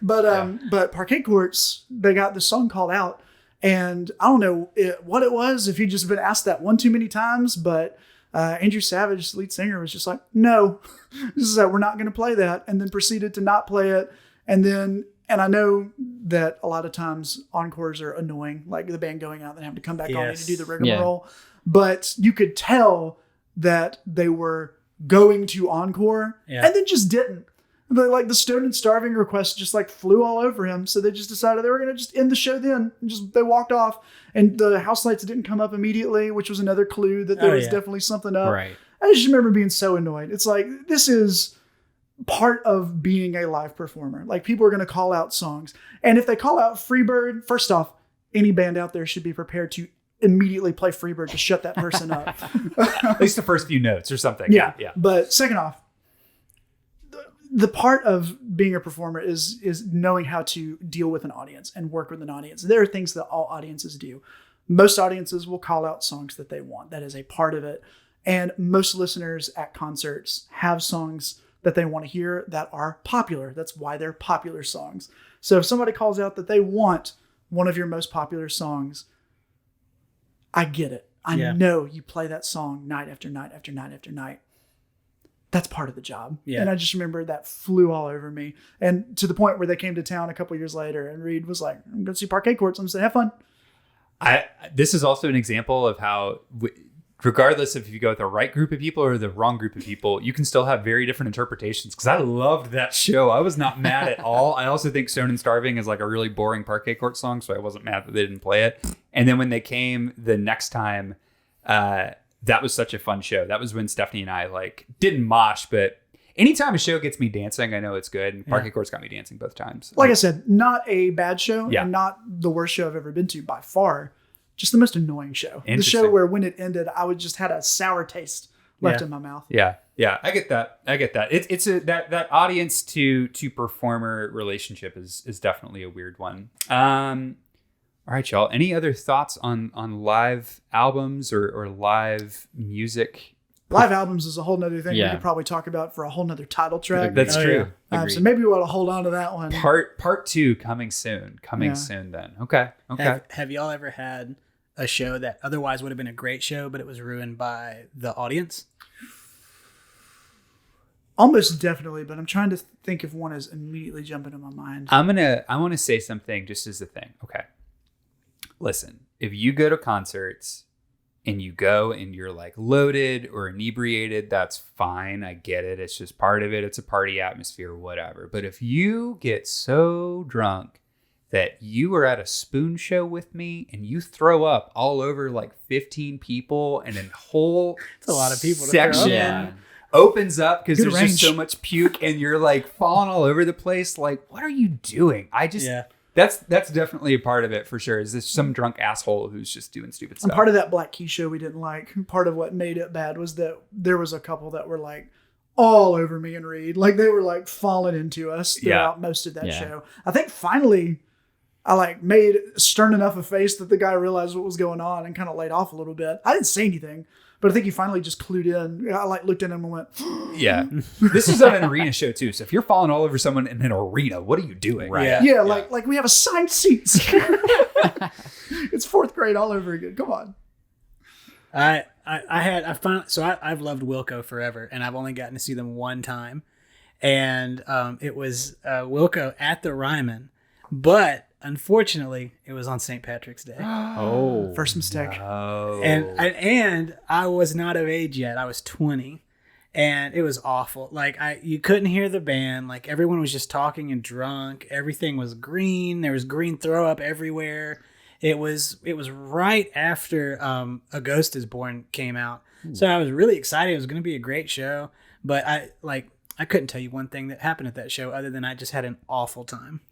But Parquet Courts, they got the song called out. And I don't know what it was, if he'd just been asked that one too many times, but Andrew Savage, lead singer, was just like, no, this is we're not going to play that. And then proceeded to not play it. And I know that a lot of times encores are annoying, like the band going out and having to come back on to do the rigmarole. But you could tell that they were going to encore and then just didn't. Like the Stoned and Starving request just like flew all over him. So they just decided they were going to just end the show then. And they walked off, and the house lights didn't come up immediately, which was another clue that there was definitely something up. Right. I just remember being so annoyed. It's like, this is part of being a live performer. Like, people are going to call out songs. And if they call out Freebird, first off, any band out there should be prepared to immediately play Freebird to shut that person up. At least the first few notes or something. Yeah. But second off, the part of being a performer is knowing how to deal with an audience and work with an audience. There are things that all audiences do. Most audiences will call out songs that they want. That is a part of it. And most listeners at concerts have songs that they want to hear that are popular. That's why they're popular songs. So if somebody calls out that they want one of your most popular songs, I get it. I know you play that song night after night after night after night. That's part of the job. Yeah. And I just remember that flew all over me. And to the point where they came to town a couple years later and Reed was like, I'm going to see Parquet Courts. I'm going to say, have fun. This is also an example of how, regardless if you go with the right group of people or the wrong group of people, you can still have very different interpretations. Because I loved that show. I was not mad at all. I also think Stone and Starving is like a really boring Parquet Court song, so I wasn't mad that they didn't play it. And then when they came the next time, that was such a fun show. That was when Stephanie and I like didn't mosh, but anytime a show gets me dancing, I know it's good. And Parquet Court's got me dancing both times. Like I said, not a bad show and not the worst show I've ever been to by far. Just the most annoying show. The show where when it ended, I would just had a sour taste left in my mouth. Yeah. I get that. It's that audience to performer relationship is definitely a weird one. All right, y'all. Any other thoughts on live albums or live music? Live albums is a whole nother thing we could probably talk about for a whole nother title track. That's true. So maybe we want to hold on to that one. Part 2 coming soon. Soon then. Okay. Have y'all ever had a show that otherwise would have been a great show, but it was ruined by the audience? Almost definitely, but I'm trying to think if one is immediately jumping in my mind. I want to say something just as a thing. Okay. Listen, if you go to concerts and you go and you're like loaded or inebriated, that's fine. I get it. It's just part of it. It's a party atmosphere, whatever. But if you get so drunk that you were at a spoon show with me and you throw up all over like 15 people and a whole it's a lot of people section opens up because there's just so much puke and you're like falling all over the place. Like, what are you doing? That's definitely a part of it for sure. Is this some drunk asshole who's just doing stupid stuff? And part of that Black Key show we didn't like. Part of what made it bad was that there was a couple that were like all over me and Reed. Like they were like falling into us throughout most of that show. I think finally I like made stern enough a face that the guy realized what was going on and kind of laid off a little bit. I didn't say anything, but I think he finally just clued in. I like looked at him and went, yeah. This is on an arena show too. So if you're falling all over someone in an arena, what are you doing? Right. Yeah. Like we have assigned seats. It's fourth grade all over again. Come on. I've loved Wilco forever, and I've only gotten to see them one time, and it was Wilco at the Ryman, but unfortunately it was on St. Patrick's Day. First mistake. No. And I was not of age yet. I was 20, and it was awful. Like you couldn't hear the band. Like everyone was just talking and drunk. Everything was green. There was green throw up everywhere. It was right after A Ghost Is Born came out. So I was really excited. It was going to be a great show. But I couldn't tell you one thing that happened at that show other than I just had an awful time.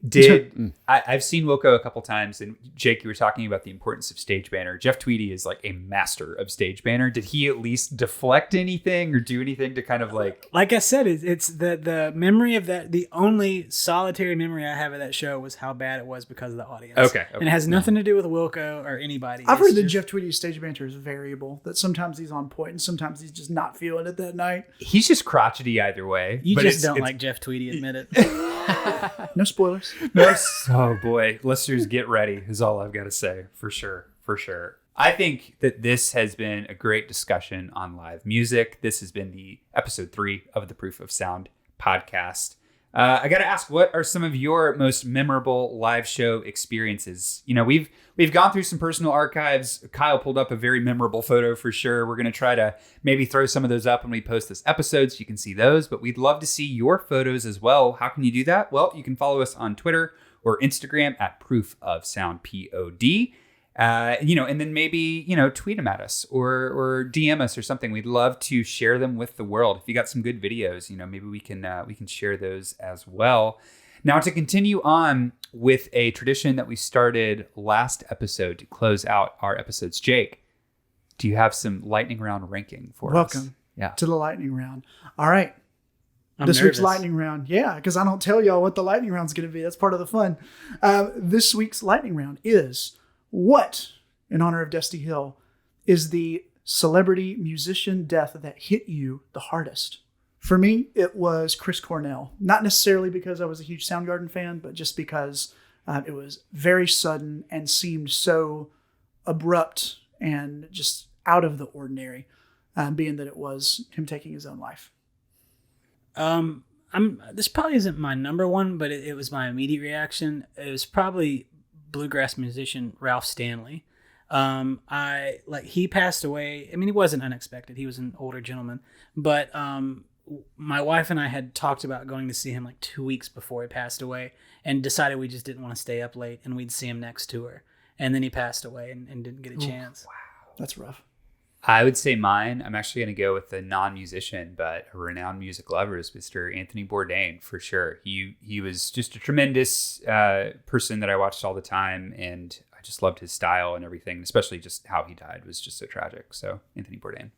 I've seen Wilco a couple times, and Jake, you were talking about the importance of stage banner. Jeff Tweedy is like a master of stage banner. Did he at least deflect anything or do anything to kind of like I said, it's the memory of that. The only solitary memory I have of that show was how bad it was because of the audience. Okay. And it has nothing to do with Wilco or anybody. I've heard that Jeff Tweedy's stage banter is variable, that sometimes he's on point and sometimes he's just not feeling it that night. He's just crotchety either way. You just don't like Jeff Tweedy, admit it. No spoilers. No. Oh boy, listeners, get ready is all I've got to say. For sure. I think that this has been a great discussion on live music. This has been the episode 3 of the Proof of Sound podcast. I got to ask, what are some of your most memorable live show experiences? You know, we've gone through some personal archives. Kyle pulled up a very memorable photo for sure. We're going to try to maybe throw some of those up when we post this episode so you can see those, but we'd love to see your photos as well. How can you do that? Well, you can follow us on Twitter or Instagram at Proof of Sound POD. And then maybe, tweet them at us or DM us or something. We'd love to share them with the world. If you got some good videos, maybe we can share those as well. Now, to continue on with a tradition that we started last episode to close out our episodes, Jake, do you have some lightning round ranking for us? Welcome to the lightning round. All right. This nervous. week's lightning round. Yeah, because I don't tell y'all what the lightning round's going to be. That's part of the fun. This week's lightning round is what, in honor of Dusty Hill, is the celebrity musician death that hit you the hardest? For me, it was Chris Cornell. Not necessarily because I was a huge Soundgarden fan, but just because it was very sudden and seemed so abrupt and just out of the ordinary, being that it was him taking his own life. This probably isn't my number one, but it was my immediate reaction. It was probably bluegrass musician Ralph Stanley. He passed away. I mean, he wasn't unexpected. He was an older gentleman, but my wife and I had talked about going to see him like 2 weeks before he passed away, and decided we just didn't want to stay up late, and we'd see him next tour. And then he passed away and didn't get a chance. Wow, that's rough. I would say mine, I'm actually going to go with a non-musician, but a renowned music lover, is Mr. Anthony Bourdain, for sure. He was just a tremendous person that I watched all the time, and I just loved his style and everything, especially just how he died was just so tragic. So Anthony Bourdain.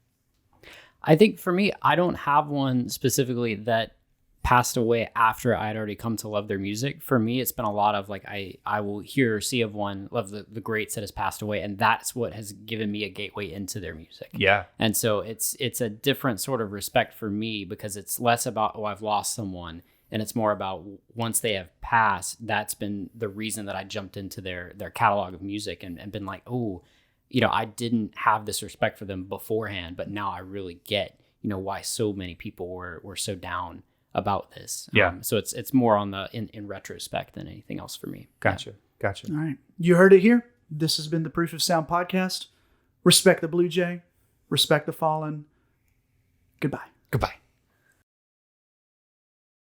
I think for me, I don't have one specifically that passed away after I'd already come to love their music. For me, it's been a lot of like, I will hear or see of one of the greats that has passed away, and that's what has given me a gateway into their music. Yeah. And so it's a different sort of respect for me, because it's less about, oh, I've lost someone, and it's more about once they have passed, that's been the reason that I jumped into their catalog of music and been like, oh, I didn't have this respect for them beforehand, but now I really get, why so many people were so down about this. Yeah. So it's more on the in retrospect than anything else for me. Gotcha. Yeah. Gotcha. All right. You heard it here. This has been the Proof of Sound podcast. Respect the Blue Jay. Respect the fallen. Goodbye. Goodbye.